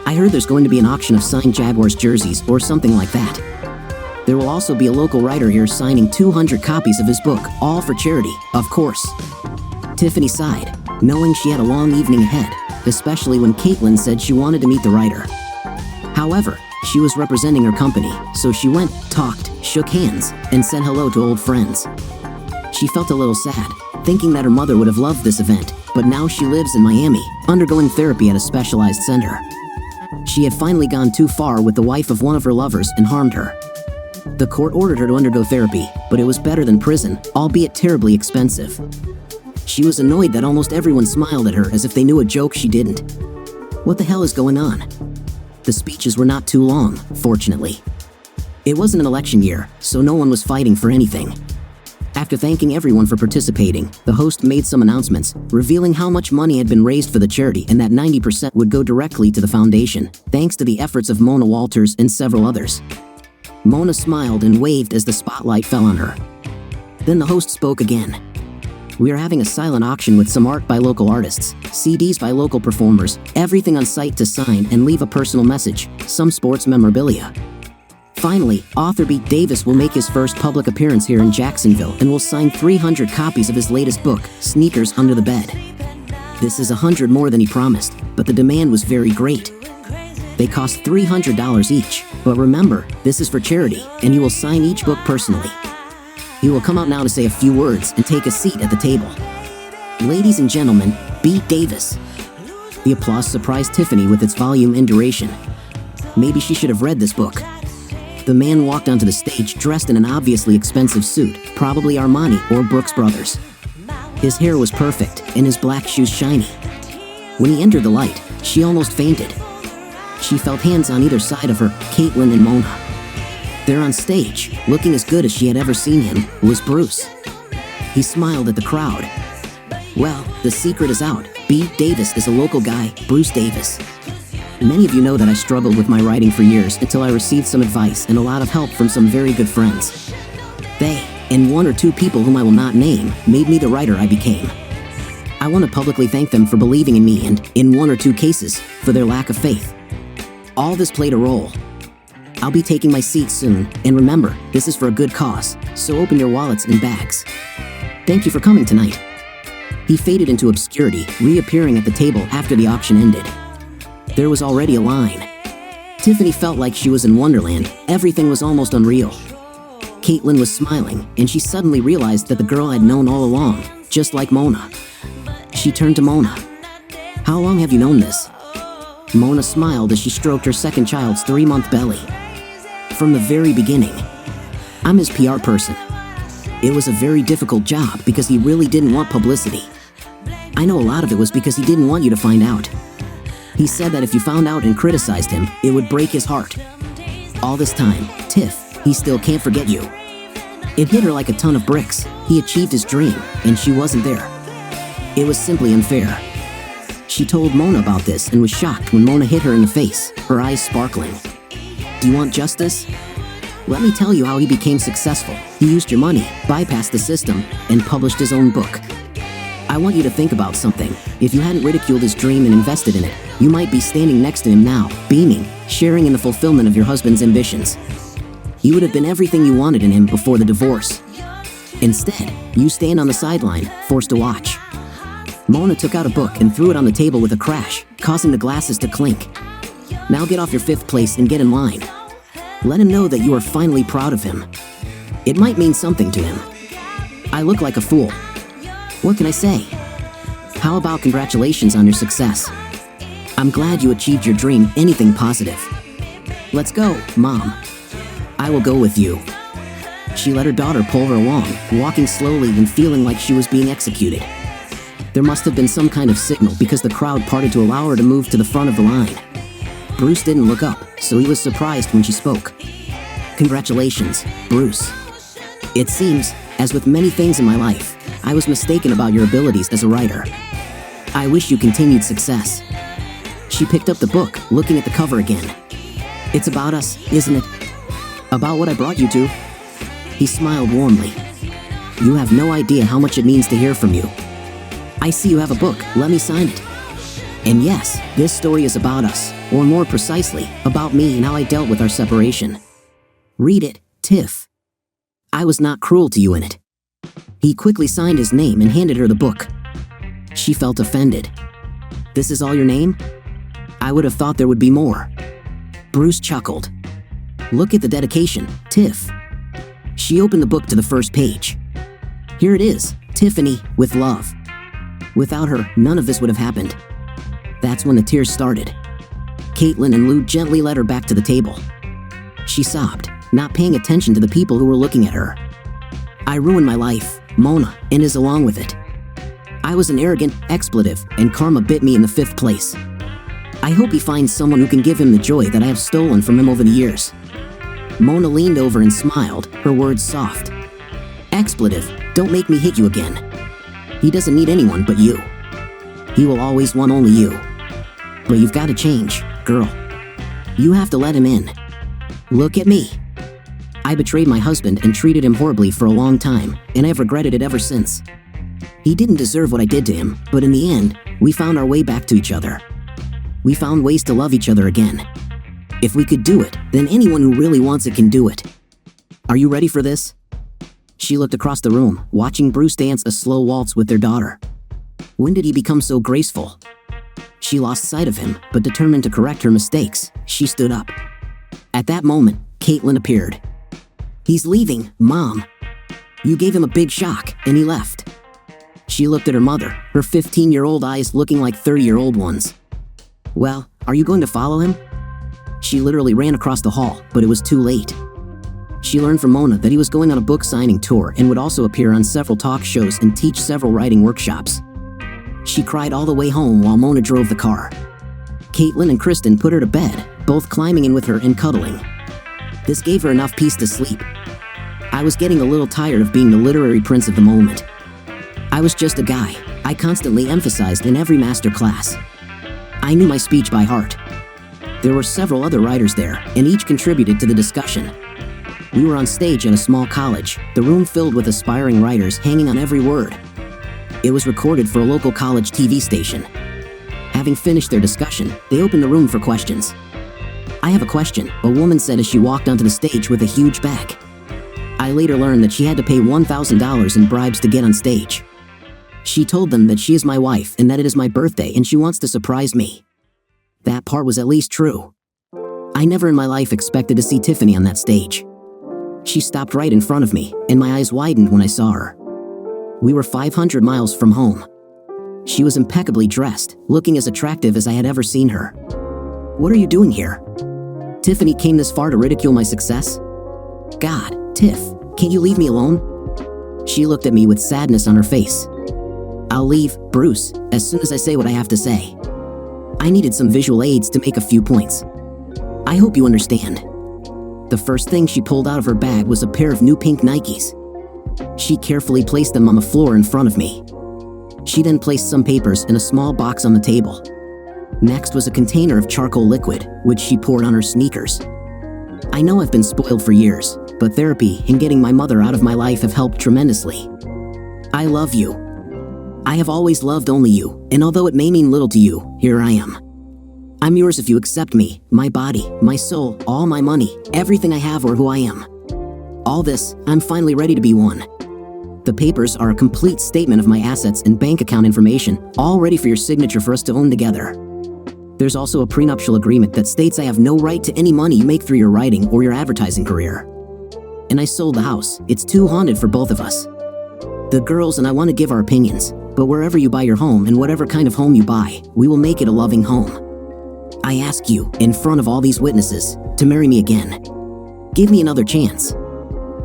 I heard there's going to be an auction of signed Jaguars jerseys or something like that. There will also be a local writer here signing 200 copies of his book, all for charity, of course." Tiffany sighed, knowing she had a long evening ahead, especially when Caitlin said she wanted to meet the writer. However, she was representing her company, so she went, talked, shook hands, and said hello to old friends. She felt a little sad, thinking that her mother would have loved this event, but now she lives in Miami, undergoing therapy at a specialized center. She had finally gone too far with the wife of one of her lovers and harmed her. The court ordered her to undergo therapy, but it was better than prison, albeit terribly expensive. She was annoyed that almost everyone smiled at her as if they knew a joke she didn't. What the hell is going on? The speeches were not too long, fortunately. It wasn't an election year, so no one was fighting for anything. After thanking everyone for participating, the host made some announcements, revealing how much money had been raised for the charity and that 90% would go directly to the foundation, thanks to the efforts of Mona Walters and several others. Mona smiled and waved as the spotlight fell on her. Then the host spoke again. "We are having a silent auction with some art by local artists, CDs by local performers, everything on site to sign and leave a personal message, some sports memorabilia. Finally, author B. Davis will make his first public appearance here in Jacksonville and will sign 300 copies of his latest book, Sneakers Under the Bed." This is 100 more than he promised, but the demand was very great. They cost $300 each, but remember, this is for charity, and he will sign each book personally. He will come out now to say a few words and take a seat at the table. "Ladies and gentlemen, B. Davis." The applause surprised Tiffany with its volume and duration. Maybe she should have read this book. The man walked onto the stage dressed in an obviously expensive suit, probably Armani or Brooks Brothers. His hair was perfect and his black shoes shiny. When he entered the light, she almost fainted. She felt hands on either side of her, Caitlin and Mona. There on stage, looking as good as she had ever seen him, was Bruce. He smiled at the crowd. "Well, the secret is out. B. Davis is a local guy, Bruce Davis. Many of you know that I struggled with my writing for years until I received some advice and a lot of help from some very good friends. They, and one or two people whom I will not name, made me the writer I became. I want to publicly thank them for believing in me and, in one or two cases, for their lack of faith. All this played a role. I'll be taking my seat soon, and remember, this is for a good cause, so open your wallets and bags. Thank you for coming tonight. He faded into obscurity, reappearing at the table after the auction ended. There was already a line. Tiffany felt like she was in Wonderland. Everything was almost unreal. Caitlin was smiling, and she suddenly realized that the girl had known all along, just like Mona. She turned to Mona. How long have you known this? Mona smiled as she stroked her second child's 3-month belly. From the very beginning. I'm his PR person. It was a very difficult job because he really didn't want publicity. I know a lot of it was because he didn't want you to find out. He said that if you found out and criticized him, it would break his heart. All this time, Tiff, he still can't forget you. It hit her like a ton of bricks. He achieved his dream, and she wasn't there. It was simply unfair. She told Mona about this and was shocked when Mona hit her in the face, her eyes sparkling. Do you want justice? Let me tell you how he became successful. He used your money, bypassed the system, and published his own book. I want you to think about something. If you hadn't ridiculed his dream and invested in it, you might be standing next to him now, beaming, sharing in the fulfillment of your husband's ambitions. He would have been everything you wanted in him before the divorce. Instead, you stand on the sideline, forced to watch. Mona took out a book and threw it on the table with a crash, causing the glasses to clink. Now get off your 5th place and get in line. Let him know that you are finally proud of him. It might mean something to him. I look like a fool. What can I say? How about congratulations on your success? I'm glad you achieved your dream, anything positive. Let's go, Mom. I will go with you. She let her daughter pull her along, walking slowly and feeling like she was being executed. There must have been some kind of signal because the crowd parted to allow her to move to the front of the line. Bruce didn't look up, so he was surprised when she spoke. Congratulations, Bruce. It seems, as with many things in my life, I was mistaken about your abilities as a writer. I wish you continued success. She picked up the book, looking at the cover again. It's about us, isn't it? About what I brought you to? He smiled warmly. You have no idea how much it means to hear from you. I see you have a book, let me sign it. And yes, this story is about us, or more precisely, about me and how I dealt with our separation. Read it, Tiff. I was not cruel to you in it. He quickly signed his name and handed her the book. She felt offended. This is all your name? I would have thought there would be more. Bruce chuckled. Look at the dedication, Tiff. She opened the book to the first page. Here it is, Tiffany, with love. Without her, none of this would have happened. That's when the tears started. Caitlin and Lou gently led her back to the table. She sobbed, not paying attention to the people who were looking at her. I ruined my life, Mona, and is along with it. I was an arrogant expletive, and karma bit me in the 5th place. I hope he finds someone who can give him the joy that I have stolen from him over the years. Mona leaned over and smiled, her words soft. Expletive, don't make me hit you again. He doesn't need anyone but you. He will always want only you. But you've got to change, girl. You have to let him in. Look at me. I betrayed my husband and treated him horribly for a long time, and I've regretted it ever since. He didn't deserve what I did to him, but in the end, we found our way back to each other. We found ways to love each other again. If we could do it, then anyone who really wants it can do it. Are you ready for this? She looked across the room, watching Bruce dance a slow waltz with their daughter. When did he become so graceful? She lost sight of him, but determined to correct her mistakes, she stood up. At that moment, Caitlin appeared. He's leaving, Mom. You gave him a big shock, and he left. She looked at her mother, her 15-year-old eyes looking like 30-year-old ones. Well, are you going to follow him? She literally ran across the hall, but it was too late. She learned from Mona that he was going on a book signing tour and would also appear on several talk shows and teach several writing workshops. She cried all the way home while Mona drove the car. Caitlin and Kristen put her to bed, both climbing in with her and cuddling. This gave her enough peace to sleep. I was getting a little tired of being the literary prince of the moment. I was just a guy I constantly emphasized in every master class. I knew my speech by heart. There were several other writers there, and each contributed to the discussion. We were on stage at a small college, the room filled with aspiring writers hanging on every word. It was recorded for a local college TV station. Having finished their discussion, they opened the room for questions. "I have a question," a woman said as she walked onto the stage with a huge bag. I later learned that she had to pay $1,000 in bribes to get on stage. She told them that she is my wife and that it is my birthday and she wants to surprise me. That part was at least true. I never in my life expected to see Tiffany on that stage. She stopped right in front of me, and my eyes widened when I saw her. We were 500 miles from home. She was impeccably dressed, looking as attractive as I had ever seen her. "What are you doing here? Tiffany came this far to ridicule my success? God, Tiff, can't you leave me alone?" She looked at me with sadness on her face. "I'll leave, Bruce, as soon as I say what I have to say. I needed some visual aids to make a few points. I hope you understand." The first thing she pulled out of her bag was a pair of new pink Nikes. She carefully placed them on the floor in front of me. She then placed some papers in a small box on the table. Next was a container of charcoal liquid, which she poured on her sneakers. I know I've been spoiled for years, but therapy and getting my mother out of my life have helped tremendously. I love you. I have always loved only you, and although it may mean little to you, here I am. I'm yours if you accept me, my body, my soul, all my money, everything I have or who I am. All this, I'm finally ready to be one. The papers are a complete statement of my assets and bank account information, all ready for your signature for us to own together. There's also a prenuptial agreement that states I have no right to any money you make through your writing or your advertising career. And I sold the house. It's too haunted for both of us. The girls and I want to give our opinions, but wherever you buy your home and whatever kind of home you buy, we will make it a loving home. I ask you, in front of all these witnesses, to marry me again. Give me another chance.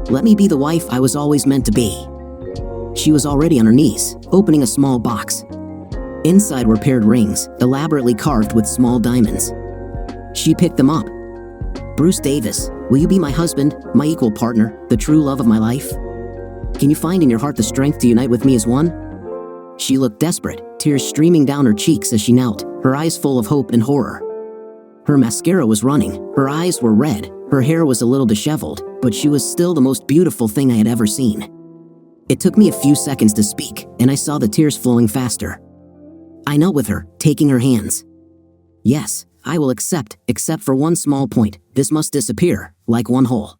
Let me be the wife I was always meant to be. She was already on her knees, opening a small box. Inside were paired rings, elaborately carved with small diamonds. She picked them up. "Bruce Davis, will you be my husband, my equal partner, the true love of my life? Can you find in your heart the strength to unite with me as one?" She looked desperate, tears streaming down her cheeks as she knelt, her eyes full of hope and horror. Her mascara was running, her eyes were red, her hair was a little disheveled, but she was still the most beautiful thing I had ever seen. It took me a few seconds to speak, and I saw the tears flowing faster. I knelt with her, taking her hands. "Yes, I will accept, except for one small point. This must disappear, like one hole."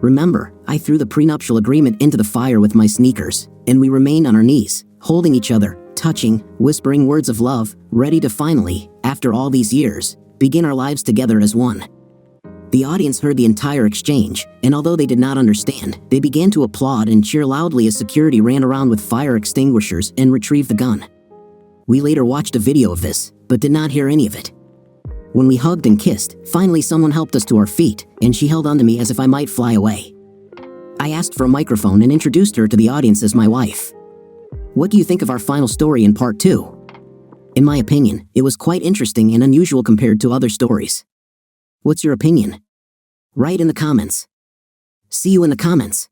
Remember, I threw the prenuptial agreement into the fire with my sneakers, and we remained on our knees, holding each other, touching, whispering words of love, ready to finally, after all these years, begin our lives together as one. The audience heard the entire exchange, and although they did not understand, they began to applaud and cheer loudly as security ran around with fire extinguishers and retrieved the gun. We later watched a video of this, but did not hear any of it. When we hugged and kissed, finally someone helped us to our feet, and she held onto me as if I might fly away. I asked for a microphone and introduced her to the audience as my wife. What do you think of our final story in part 2? In my opinion, it was quite interesting and unusual compared to other stories. What's your opinion? Write in the comments. See you in the comments.